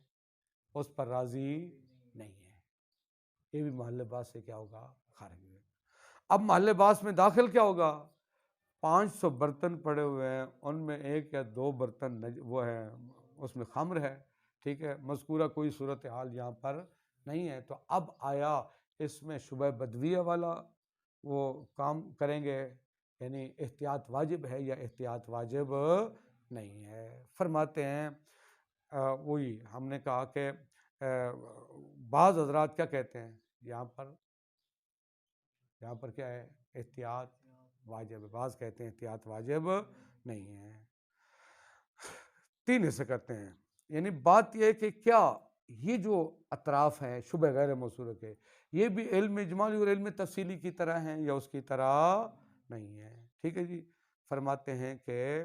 اس پر راضی نہیں ہے. یہ بھی محل باس سے کیا ہوگا؟ خارج ہوگا. اب محل باس میں داخل کیا ہوگا؟ 500 برتن پڑے ہوئے ہیں، ان میں ایک یا دو برتن وہ ہے، اس میں خمر ہے، ٹھیک ہے، مذکورہ کوئی صورتحال یہاں پر نہیں ہے. تو اب آیا اس میں شبہ بدویہ والا وہ کام کریں گے، یعنی احتیاط واجب ہے یا احتیاط واجب نہیں ہے؟ فرماتے ہیں وہی ہم نے کہا کہ بعض حضرات کیا کہتے ہیں یہاں پر کیا ہے؟ احتیاط واجب ہے. بعض کہتے ہیں احتیاط واجب نہیں ہے. 3 حصے کرتے ہیں. یعنی بات یہ ہے کہ کیا یہ جو اطراف ہیں شبہ غیر موصولہ کے، یہ بھی علم اجمالی اور علم تفصیلی کی طرح ہیں یا اس کی طرح نہیں ہے؟ ٹھیک ہے جی. فرماتے ہیں کہ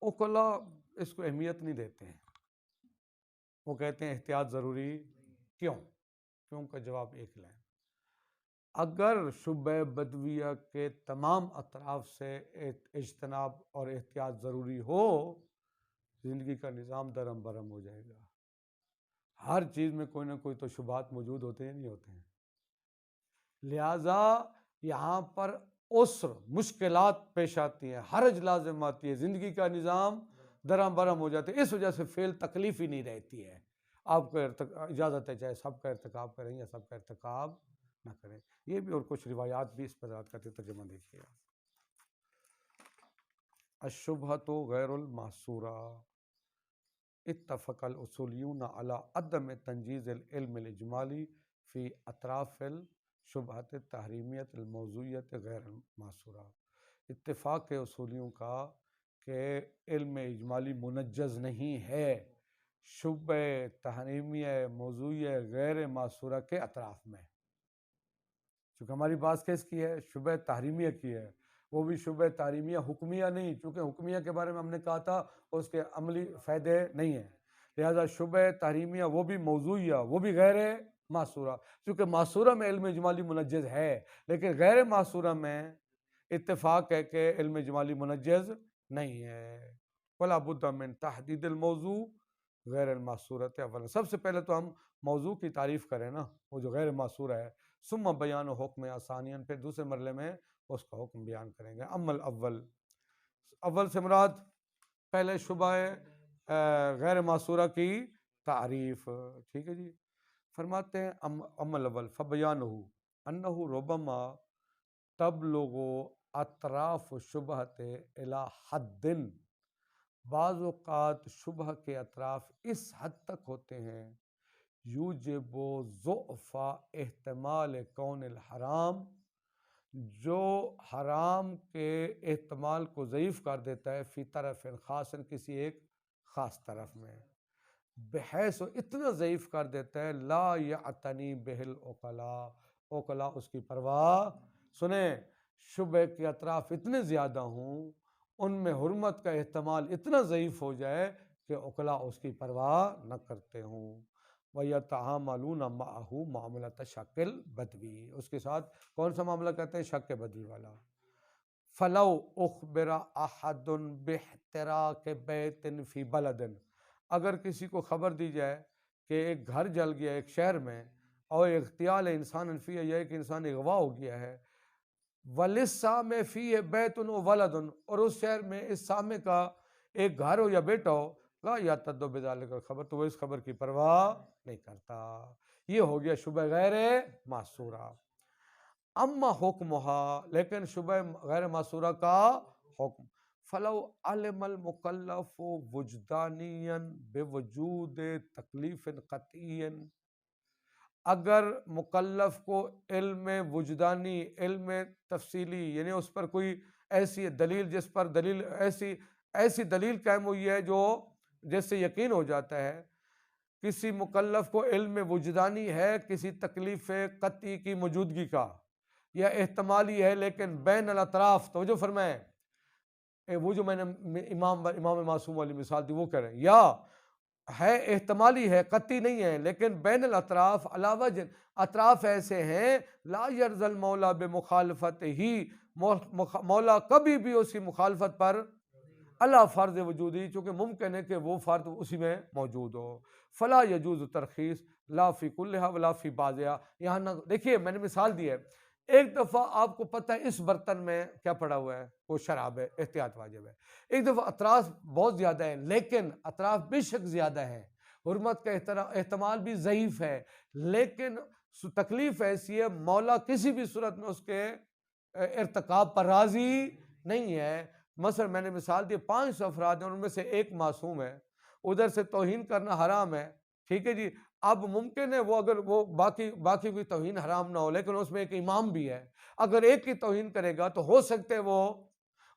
عقلا اس کو اہمیت نہیں دیتے ہیں، وہ کہتے ہیں احتیاط ضروری. کیوں کا جواب ایک لائن: اگر شبہ بدویہ کے تمام اطراف سے اجتناب اور احتیاط ضروری ہو، زندگی کا نظام درم برم ہو جائے گا. ہر چیز میں کوئی نہ کوئی تو شبہات موجود ہوتے ہیں، نہیں ہوتے ہیں. لہذا یہاں پر عسر، مشکلات پیش آتی ہیں، حرج لازم آتی ہے، زندگی کا نظام درم برم ہو جاتا ہے. اس وجہ سے فعل تکلیف ہی نہیں رہتی ہے. آپ کو اجازت ہے چاہے سب کا ارتکاب کریں یا سب کا ارتکاب نہ کریں. یہ بھی اور کچھ روایات بھی اس پر رات کرتے. ترجمہ دیکھیے: الشبہۃ غیر المحصورہ اتفق الاصولیون علی عدم تنجیز العلم الاجمالی فی اطراف الشبہۃ التحریمیۃ الموضوعیۃ غیر المحصورہ. اتفاق ہے اصولیوں کا کہ علم اجمالی منجز نہیں ہے شبہ تحریمیہ موضوعیہ غیر محصورہ کے اطراف میں. چونکہ ہماری بات کس کی ہے؟ شبہ تحریمیہ کی ہے. وہ بھی شبہ تحریمیہ حکمیہ نہیں، چونکہ حکمیہ کے بارے میں ہم نے کہا تھا اس کے عملی فائدے نہیں ہیں. لہذا شبہ تحریمیہ وہ بھی موضوعیہ، وہ بھی غیر معصورہ. چونکہ معصورہ میں علم اجمالی منجز ہے، لیکن غیر معصورہ میں اتفاق ہے کہ علم اجمالی منجز نہیں ہے. ولا بد من تحدید الموضوع غیر المحصورۃ. اولا سب سے پہلے تو ہم موضوع کی تعریف کریں نا، وہ جو غیر محصورہ ہے. ثم بیان و حکم ثانیاً، پھر دوسرے مرحلے میں اس کا حکم بیان کریں گے. عمل اول سے مراد پہلے شبہ غیر معصورہ کی تعریف. ٹھیک ہے جی. فرماتے ہیں عمل اول فبیانہ انہ ربما تبلغ اطراف شبہۃ الی حد، بعض اوقات شبہ کے اطراف اس حد تک ہوتے ہیں یوجب ضعف احتمال کون الحرام، جو حرام کے احتمال کو ضعیف کر دیتا ہے، فی طرف خاص، کسی ایک خاص طرف میں، بحیث اتنا ضعیف کر دیتا ہے لا یعتنی بہ العقلاء، عقلاء اس کی پرواہ. سنیں، شبہ کے اطراف اتنے زیادہ ہوں، ان میں حرمت کا احتمال اتنا ضعیف ہو جائے کہ عقلاء اس کی پرواہ نہ کرتے ہوں. وَيَتَعَامَلُونَ مَعَهُ مُعَامَلَةَ شَكِّ الْبَدْوِي، اس کے ساتھ کون سا معاملہ کہتے ہیں؟ شک بدوی والا. فَلَوْ أُخْبِرَ أَحَدٌ بِاحْتِرَاقِ بَيْتٍ فِي بَلَدٍ، اگر کسی کو خبر دی جائے کہ ایک گھر جل گیا ایک شہر میں، اور اغتیال انسان فیہ، یا ایک انسان اغوا ہو گیا ہے، وَلِلسَّامِ فِيهِ بَيْتٌ وَوَلَدٌ، اور اس شہر میں اس سامع کا ایک گھر ہو یا بیٹا ہو، لا یعتد بذلک الخبر، تو وہ اس خبر کی پرواہ نہیں کرتا. یہ ہو گیا شبہ غیر معصورہ. اما حکمہا، لیکن شبہ غیر معصورہ کا حکم، فلو علم المکلف وجدانیا بوجود تکلیف قطعی، اگر مکلف کو علم وجدانی، علم تفصیلی، یعنی اس پر کوئی ایسی دلیل، جس پر دلیل ایسی دلیل قائم ہوئی ہے جو جس سے یقین ہو جاتا ہے کسی مکلف کو علم وجدانی ہے کسی تکلیف قطعی کی موجودگی کا، یا احتمالی ہے لیکن بین الاطراف، توجہ فرمائیں، وہ جو میں نے امام معصوم والی مثال دی وہ کہہ رہے ہیں، یا ہے احتمالی ہے قطعی نہیں ہے لیکن بین الاطراف، علاوہ اطراف ایسے ہیں لا یرضی المولا بمخالفت ہی، مولا کبھی بھی اس کی مخالفت پر اللہ فرض وجودی، چونکہ ممکن ہے کہ وہ فرد اسی میں موجود ہو، فلا یجوز ترخیص لا فی کلھا ولا فی بعضھا، یہاں نہ دیکھیے میں نے مثال دی ہے، ایک دفعہ آپ کو پتہ ہے اس برتن میں کیا پڑا ہوا ہے، وہ شراب ہے، احتیاط واجب ہے، ایک دفعہ اطراف بہت زیادہ ہیں لیکن اطراف بے شک زیادہ ہیں، حرمت کا احتمال بھی ضعیف ہے، لیکن تکلیف ایسی ہے مولا کسی بھی صورت میں اس کے ارتکاب پر راضی نہیں ہے۔ مثلا میں نے مثال دی 500 افراد ہیں، ان میں سے ایک معصوم ہے، ادھر سے توہین کرنا حرام ہے، ٹھیک ہے جی، اب ممکن ہے وہ اگر وہ باقی کی توہین حرام نہ ہو لیکن اس میں ایک امام بھی ہے، اگر ایک کی توہین کرے گا تو ہو سکتے وہ،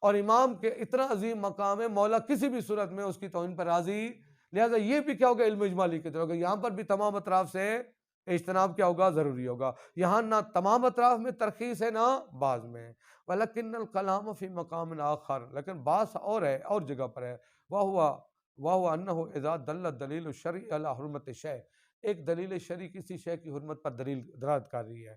اور امام کے اتنا عظیم مقام ہے مولا کسی بھی صورت میں اس کی توہین پر راضی، لہذا یہ بھی کیا ہوگا علم اجمالی کی طرح ہوگا، یہاں پر بھی تمام اطراف سے اجتناب کیا ہوگا ضروری ہوگا، یہاں نہ تمام اطراف میں ترخیص ہے نہ بعض میں، وَلَكِنَّ الْكَلَامَ فِي مَقَامٍ آخر، لیکن بات اور ہے اور جگہ پر ہے، وَهُوَ أَنَّهُ إِذَا دَلَّ الدَّلِيلُ الشَّرْعِيُّ عَلَى حُرْمَةِ الشَّيْءِ، ایک دلیل شرعی کسی شے کی حرمت پر دلالت کر رہی ہے،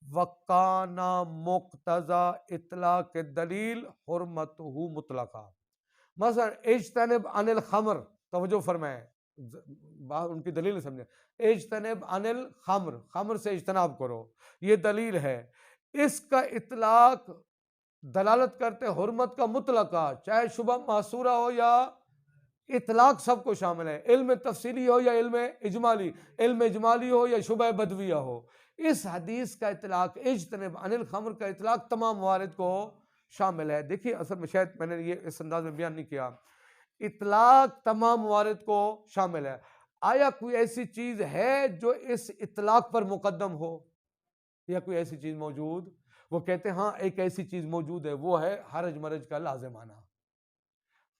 وَكَانَ مُقْتَضَى اطلاق الدلیل حرمتہ مطلقہ، مثلا اجتنب عن الخمر، توجہ فرمائیں ان کی دلیل سمجھیں، اجتنب عن الخمر، خمر سے اجتناب کرو، یہ دلیل ہے، اس کا اطلاق دلالت کرتے حرمت کا مطلقہ، چاہے شبہ معصورہ ہو یا اطلاق سب کو شامل ہے، علم تفصیلی ہو یا علم اجمالی ہو یا شبہ بدویہ ہو، اس حدیث کا اطلاق اجتنب عن الخمر کا اطلاق تمام موارد کو شامل ہے۔ دیکھیے اصل میں شاید میں نے یہ اس انداز میں بیان نہیں کیا، اطلاق تمام موارد کو شامل ہے، آیا کوئی ایسی چیز ہے جو اس اطلاق پر مقدم ہو، یا کوئی ایسی چیز موجود؟ وہ کہتے ہیں ہاں ایک ایسی چیز موجود ہے، وہ ہے حرج مرج کا لازمانہ،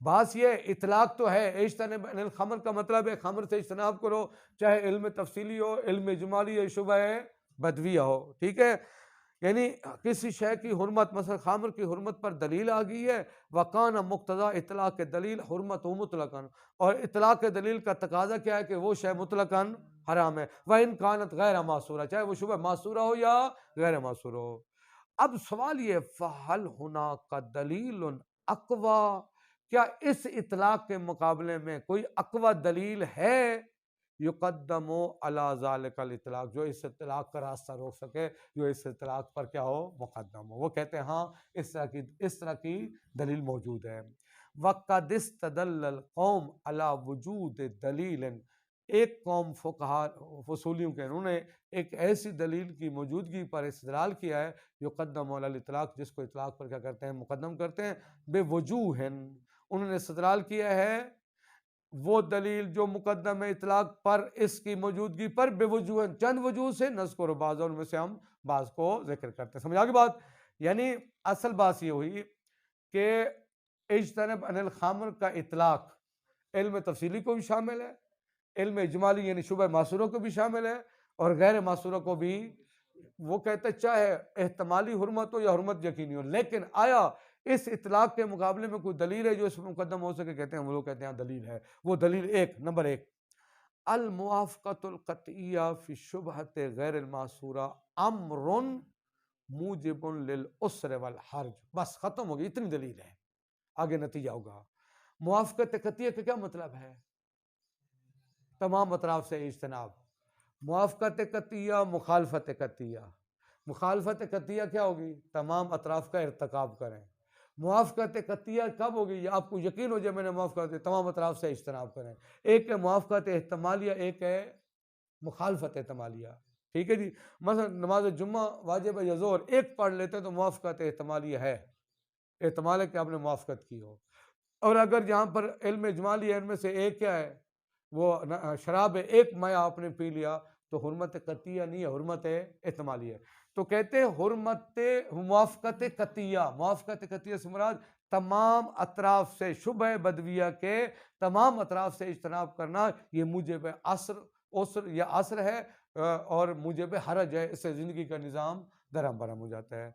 بات یہ اطلاق تو ہے، اجتنب عن الخمر کا مطلب ہے خمر سے اجتناب کرو، چاہے علم تفصیلی ہو، علم اجمالی ہو، شبہ بدویہ ہو، ٹھیک ہے، یعنی کسی شے کی حرمت، مثلا خمر کی حرمت پر دلیل آ گئی ہے، وَقَانَ مُقْتَضَى اطلاق دلیل حرمتہ مطلقاً، اور اطلاق دلیل کا تقاضا کیا ہے کہ وہ شے مطلقاً حرام ہے، وَإِنْ كَانَتْ غَيْرَ مَعْصُورَةٍ، چاہے وہ شبہ معصورہ ہو یا غیر معصورہ ہو۔ اب سوال یہ فَهَلْ هُنَاكَ دَلِيلٌ أَقْوَى، کیا اس اطلاق کے مقابلے میں کوئی اقوی دلیل ہے یقدم علی ذالک الاطلاق، جو اس اطلاق کا راستہ روک سکے، جو اس اطلاق پر کیا ہو مقدم ہو؟ وہ کہتے ہیں ہاں اس طرح کی دلیل موجود ہے۔ وَقَدِ اسْتَدَلَّ الْقَوْمُ عَلَى وُجُودِ دَلِيلٍ، ایک قوم فقہا فصولیوں کے انہوں نے ایک ایسی دلیل کی موجودگی پر استدلال کیا ہے، یقدم علی الاطلاق، جس کو اطلاق پر کیا کرتے ہیں مقدم کرتے ہیں، بے وجوہ، انہوں نے استدلال کیا ہے وہ دلیل جو مقدم ہے اطلاق پر اس کی موجودگی پر بے وجوہ، چند وجوہ سے، نذکر بعض، ان میں سے ہم بعض کو ذکر کرتے ہیں۔ سمجھ آگے بات؟ یعنی اصل بات یہ ہوئی کہ اجتنب عن الخمر کا اطلاق علم تفصیلی کو بھی شامل ہے، علم اجمالی یعنی شبہ معصوروں کو بھی شامل ہے، اور غیر معصوروں کو بھی، وہ کہتے چاہے احتمالی حرمت ہو یا حرمت یقینی ہو، لیکن آیا اس اطلاق کے مقابلے میں کوئی دلیل ہے جو اس میں مقدم ہو سکے؟ کہتے ہیں وہ لوگ کہتے ہیں دلیل ہے، وہ دلیل نمبر ایک، الموافقۃ القطعیہ فی شبہۃ غیر المعصورہ امر موجب للعسر والحرج، بس ختم ہو گئی، اتنی دلیل ہے، آگے نتیجہ ہوگا۔ موافقت قطعیہ کا کیا مطلب ہے؟ تمام اطراف سے اجتناب، موافقت قطعیہ، مخالفت قطعیہ، مخالفت قطعیہ کیا ہوگی؟ تمام اطراف کا ارتکاب کریں، موافقت قطعیہ کب ہوگی؟ یہ آپ کو یقین ہو جائے میں نے موافقت، تمام اطراف سے اجتناب کریں، ایک ہے موافقت احتمالیہ، ایک ہے مخالفت احتمالیہ، ٹھیک ہے جی، مثلا نماز جمعہ واجب ہے یا ظہر، ایک پڑھ لیتے ہیں تو موافقت احتمالیہ ہے، احتمال ہے کہ آپ نے موافقت کی ہو، اور اگر یہاں پر علم اجمالی ہے، ان میں سے ایک کیا ہے وہ شراب ہے، ایک میہ آپ نے پی لیا تو حرمت قطعیہ نہیں ہے، حرمت احتمالی ہے، تو کہتے ہیں حرمت موافقت قطعیہ، موافقت قطعیہ سے مراد تمام اطراف سے شبہ بدویہ کے تمام اطراف سے اجتناب کرنا، یہ موجب عسر یا عصر ہے اور موجب حرج ہے، اس سے زندگی کا نظام درہم برہم ہو جاتا ہے۔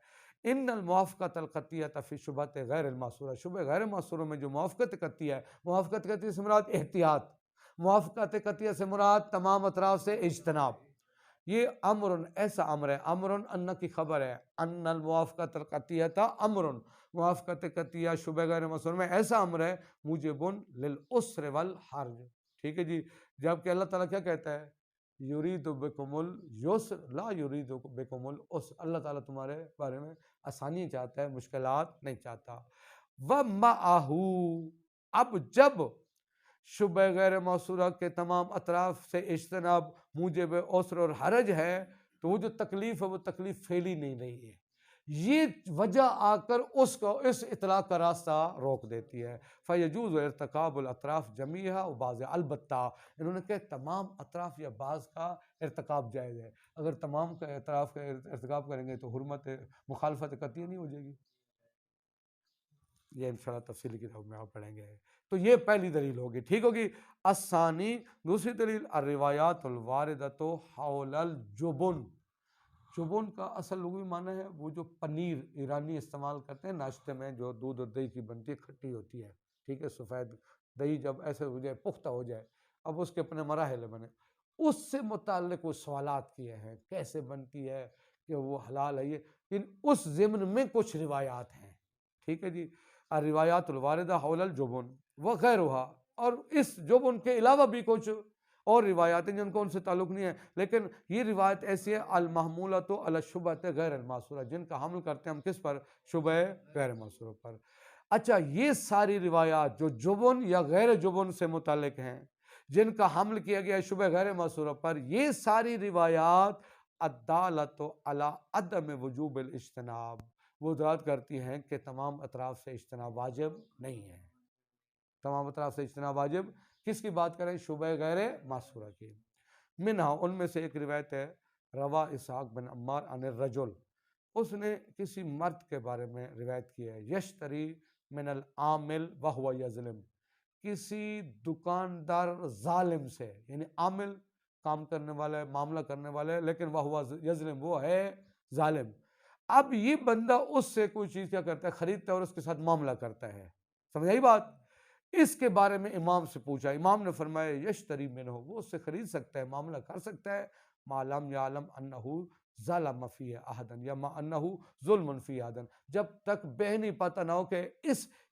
ان الموافقۃ القطعیۃ فی شبہۃ غیر المعصورہ، شبہ غیر معصوروں میں جو موافقت قطعیہ ہے، موافقت قطعیہ سے مراد احتیاط، موافقت قطعیہ سے مراد تمام اطراف سے اجتناب۔ یہ امر ایسا امر ہے، امر ان کی خبر ہے، ان الموافقت القطعیۃ امر، موافقت قطعیہ شبہ غیر معصور میں ایسا امر ہے موجب للعسر والحرج، ٹھیک ہے جی۔ جبکہ اللہ تعالیٰ کیا کہتا ہے، یرید بکم اليسر لا یرید بکم العسر، اللہ تعالیٰ تمہارے بارے میں آسانی چاہتا ہے، مشکلات نہیں چاہتا۔ وَمَعَهُ، اب جب شبہ غیر موصورہ کے تمام اطراف سے اجتناب موجب عسر اور حرج ہے، تو وہ جو تکلیف ہے وہ تکلیف پھیلی نہیں رہی ہے، یہ وجہ آ کر اس کو اس اطلاق کا راستہ روک دیتی ہے۔ فیجوز ارتکاب الاطراف جمیعہ و بعض، البتہ انہوں نے کہا تمام اطراف یا بعض کا ارتکاب جائز ہے، اگر تمام کا اطراف کا ارتکاب کریں گے تو حرمت مخالفت قطعی نہیں ہو جائے گی، یہ انشاءاللہ تفصیلی کتاب میں آپ پڑھیں گے۔ تو یہ پہلی دلیل ہوگی، ٹھیک ہوگی۔ الثانی، دوسری دلیل، الروایات الواردۃ حول الجبن، جبن کا اصل لغوی معنی ہے وہ جو پنیر ایرانی استعمال کرتے ہیں ناشتے میں، جو دودھ اور دہی کی بنتی ہے، کھٹی ہوتی ہے، ٹھیک ہے، سفید دہی جب ایسے ہو جائے، پختہ ہو جائے، اب اس کے اپنے مراحل بنے، اس سے متعلق وہ سوالات کیے ہیں، کیسے بنتی ہے، کہ وہ حلال ہے، یہ اس ضمن میں کچھ روایات ہیں، ٹھیک ہے جی۔ الروایات الواردہ حول الجبن وغیرہ، اور اس جبن کے علاوہ بھی کچھ اور روایات ہیں جن کو ان سے تعلق نہیں ہے، لیکن یہ روایت ایسی ہے المحمولۃ علی الشبہۃ غیر المعصورہ، جن کا حمل کرتے ہیں ہم کس پر، شبہ غیر معصورہ پر۔ اچھا، یہ ساری روایات جو جبن یا غیر جبن سے متعلق ہیں، جن کا حمل کیا گیا ہے شبہ غیر معصورہ پر، یہ ساری روایات الدالۃ علی عدم وجوب الاجتناب، وہ دلالت کرتی ہیں کہ تمام اطراف سے اجتناب واجب نہیں ہے، تمام اطراف سے اجتناب واجب، کس کی بات کریں، شبہ غیر معصورہ کی۔ منہا، ان میں سے ایک روایت ہے، روا اسحاق بن عمار عن الرجل، اس نے کسی مرد کے بارے میں روایت کی ہے، یشتری من العامل وہو یظلم، کسی دکاندار ظالم سے، یعنی عامل کام کرنے والا ہے، معاملہ کرنے والا ہے، لیکن وہو یظلم، وہ ہے ظالم۔ اب یہ بندہ اس سے کوئی چیز کیا کرتا ہے، خریدتا ہے اور اس کے ساتھ معاملہ کرتا ہے، سمجھ آئی بات؟ اس کے بارے میں امام سے پوچھا، امام نے فرمایا یشتری منہ، وہ اس سے خرید سکتا ہے، معاملہ کر سکتا ہے، ما لم یعلم انہ ظلم فی احدا، یا ما انہ ظلم فی احدا، جب تک بہ نہیں پتہ نہ ہو کہ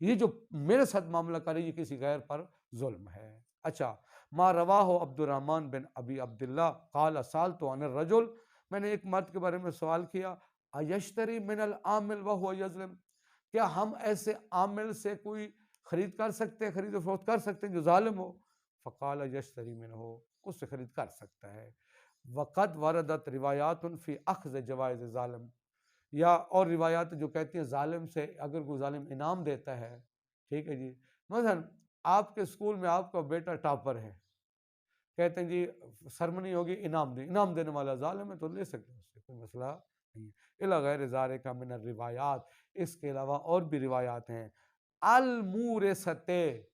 یہ جو میرے ساتھ معاملہ کرے یہ کسی غیر پر ظلم ہے۔ اچھا، ما رواہ عبد الرحمن بن ابی عبداللہ قال سالت عن الرجل، میں نے ایک مرد کے بارے میں سوال کیا، ایشتری من العامل وہو یظلم، کیا ہم ایسے عامل سے کوئی خرید کر سکتے ہیں، خرید و فروخت کر سکتے ہیں جو ظالم ہو؟ فقال یشتری منہ، اس سے خرید کر سکتا ہے۔ وقد وردت روایات فی اخذ جوائز ظالم، یا اور روایات جو کہتی ہیں ظالم سے اگر کوئی ظالم انعام دیتا ہے، ٹھیک ہے جی، مثلا آپ کے اسکول میں آپ کا بیٹا ٹاپر ہے، کہتے ہیں جی سرمنی ہوگی، انعام دیں، انعام دینے والا ظالم ہے تو لے سکتے ہیں، اس سے کوئی مسئلہ نہیں ہے۔ الی غیر ذالک من الروایات، اس کے علاوہ اور بھی روایات ہیں، المورثۃ،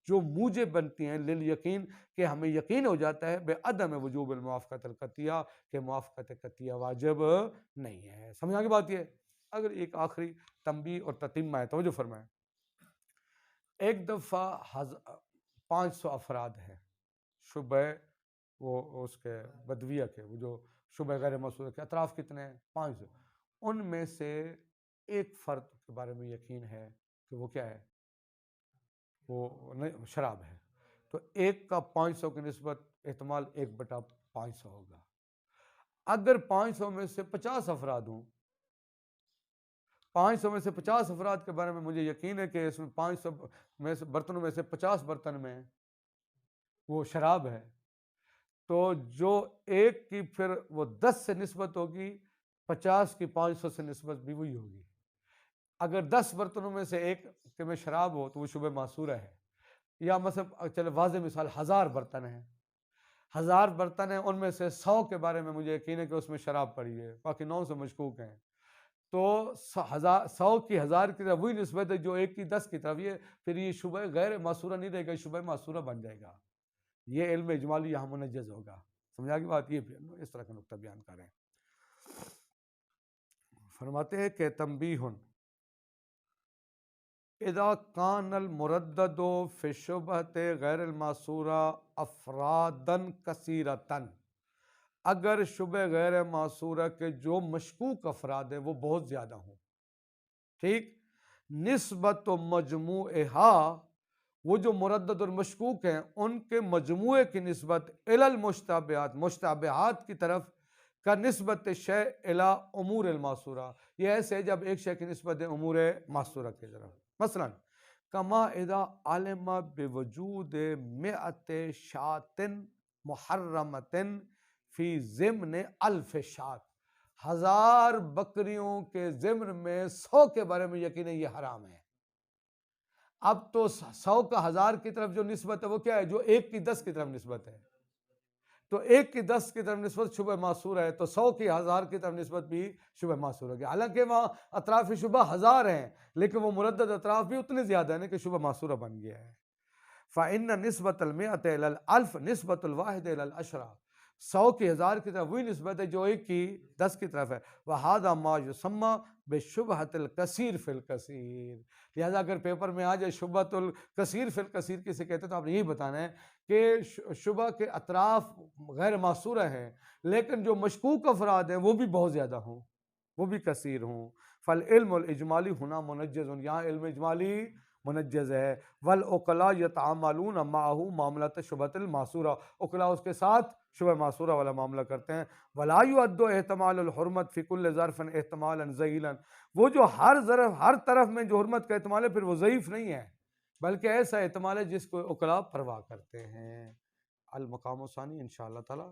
جو موجب بنتی ہیں، للیقین، کہ ہمیں یقین ہو جاتا ہے، بے عدم وجوب الموافقۃ القطعیہ، کہ موافقت قطعیہ واجب نہیں ہے۔ سمجھ آگے بات یہ ہے؟ اگر ایک آخری تنبیہ اور تتمہ ہے، توجہ فرمائیں، ایک دفعہ 500 افراد ہیں شبہ وہ اس کے بدویہ کے، وہ جو شبہ غیر معصورہ کے اطراف کتنے ہیں، 500، ان میں سے ایک فرد کے بارے میں یقین ہے کہ وہ کیا ہے، وہ شراب ہے، تو ایک کا 500 کی نسبت احتمال 1/500 ہوگا۔ اگر 500 میں سے 50 افراد ہوں، 500 میں سے 50 افراد کے بارے میں مجھے یقین ہے کہ اس میں 500 میں سے برتنوں میں سے 50 برتن میں وہ شراب ہے، تو جو ایک کی پھر وہ 10 سے نسبت ہوگی، 50 کی 500 سے نسبت بھی وہی ہوگی۔ اگر 10 برتنوں میں سے ایک کے میں شراب ہو تو وہ شبہ معصورہ ہے، یا مثلا چلے واضح مثال 1000 برتن ہیں، 1000 برتن ہیں، ان میں سے 100 کے بارے میں مجھے یقین ہے کہ اس میں شراب پڑی ہے، باقی 900 مشکوک ہیں، تو 100 کی 1000 کی طرف وہی نسبت ہے جو 1 کی 10 کی طرف. یہ پھر یہ شبہ غیر معصورہ نہیں رہے گا, شبہ معصورہ بن جائے گا. یہ علم اجمالی یہاں منجز ہوگا. سمجھا کی بات؟ یہ اس طرح کا نقطہ بیان کریں. فرماتے ہیں کہ تنبیہن اذا کان المردد فی الشبہۃ غیر المعصورہ افرادا کثیرتا, اگر شبہ غیر معصورہ کے جو مشکوک افراد ہیں وہ بہت زیادہ ہوں, ٹھیک, نسبت و مجموعہا, وہ جو مردد اور مشکوک ہیں ان کے مجموعے کی نسبت الی المشتبہات, مشتبہات کی طرف کا نسبت شیء الی امور المعصورہ, یہ ایسے جب ایک شے کی نسبت ہے امور معصورہ کی طرف. مثلا کما اذا علم بوجود 100 شاۃ محرمۃ فی ضمن 1000 شاۃ, 1000 بکریوں کے ضمن میں 100 کے بارے میں یقین ہے یہ حرام ہے. اب تو 100 کا 1000 کی طرف جو نسبت ہے وہ کیا ہے؟ جو 1 کی 10 کی طرف نسبت ہے. تو 1 کی 10 کی طرف نسبت شبہ معصور ہے, تو 100 کی 1000 کی طرف نسبت بھی شبہ معصور ہوگی. حالانکہ وہاں اطراف شبہ 1000 ہیں لیکن وہ مردد اطراف بھی اتنے زیادہ ہیں کہ شبہ معصورہ بن گیا ہے. فإن نسبت 100 إلى 1000 نسبت الواحد إلى العشرة, 100 کی 1000 کی طرف وہی نسبت ہے جو 1 کی 10 کی طرف ہے. وَهَذَا مَا يُسَمَّى بِالشُّبْهَةِ الْكَثِيرِ فِي الْكَثِيرِ, لہذا اگر پیپر میں آ جائے شبہۃ الکثیر فی الکثیر کسے کہتے ہیں تو آپ نے یہی بتانا ہے کہ شبہ کے اطراف غیر معصورہ ہیں لیکن جو مشکوک افراد ہیں وہ بھی بہت زیادہ ہوں, وہ بھی کثیر ہوں. فالعلم الاجمالی ہونا منجز, یہاں علم اجمالی منجز ہے. والعقلاء یتعاملون معه معاملۃ شبہۃ المعصورہ, عقلاء اس کے ساتھ شبہ معصورہ والا معاملہ کرتے ہیں. ولا يؤد احتمال الحرمت فی کل ظرف احتمالا ضئیلا, وہ جو ہر ظرف ہر طرف میں جو حرمت کا احتمال ہے پھر وہ ضعیف نہیں ہے بلکہ ایسا احتمال ہے جس کو عقلاء پرواہ کرتے ہیں. المقام الثانی انشاءاللہ تعالی.